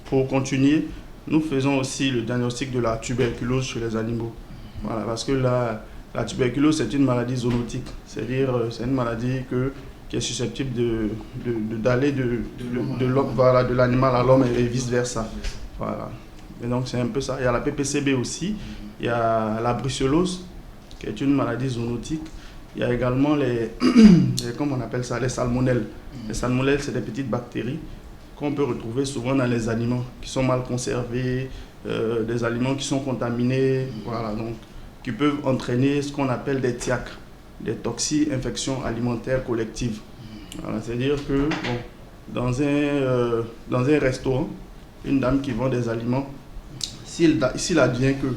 pour continuer, nous faisons aussi le diagnostic de la tuberculose chez les animaux. Voilà, parce que la tuberculose, c'est une maladie zoonotique. C'est-à-dire, c'est une maladie qui est susceptible d'aller de l'animal à l'homme et vice-versa. Voilà. Et donc, c'est un peu ça. Il y a la PPCB aussi. Il y a la brucellose, qui est une maladie zoonotique. Il y a également comment on appelle ça, les salmonelles. Les salmonelles, c'est des petites bactéries qu'on peut retrouver souvent dans les aliments qui sont mal conservés, des aliments qui sont contaminés, voilà, donc, qui peuvent entraîner ce qu'on appelle des TIAC, des toxi-infections alimentaires collectives. Voilà, c'est-à-dire que dans un restaurant, une dame qui vend des aliments, s'il advient que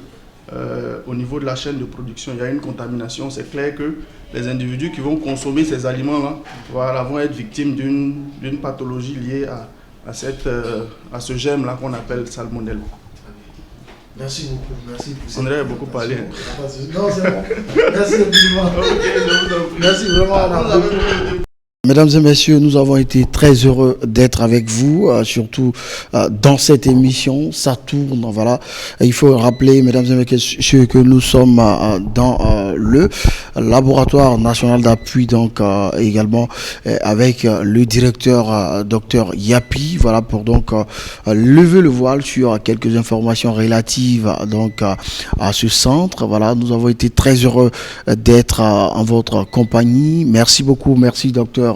au niveau de la chaîne de production, il y a une contamination, c'est clair que les individus qui vont consommer ces aliments-là, voilà, vont être victimes d'une pathologie liée à ce germe-là qu'on appelle salmonelle. Merci beaucoup. Merci pour cette André a beaucoup parlé. Non, c'est bon. Merci infiniment. Merci vraiment. Mesdames et messieurs, nous avons été très heureux d'être avec vous, surtout dans cette émission. Ça tourne, voilà. Il faut rappeler, mesdames et messieurs, que nous sommes dans le laboratoire national d'appui, donc également avec le directeur docteur Yapi, voilà, pour donc lever le voile sur quelques informations relatives donc à ce centre. Voilà, nous avons été très heureux d'être en votre compagnie. Merci beaucoup, merci docteur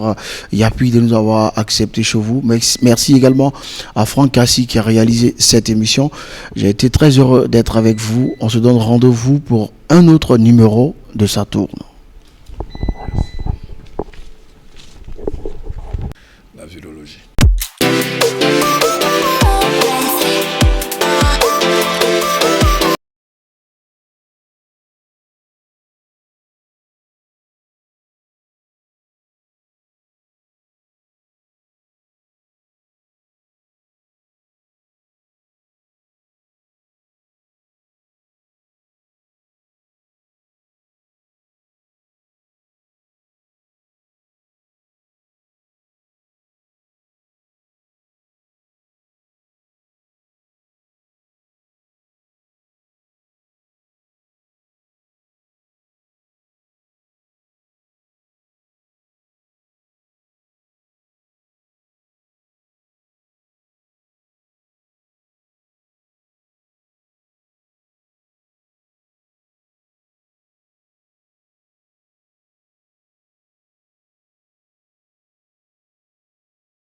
Yapi de nous avoir accepté chez vous. Merci également à Franck Cassi qui a réalisé cette émission. J'ai été très heureux d'être avec vous. On se donne rendez-vous pour un autre numéro de Ça tourne. La virologie.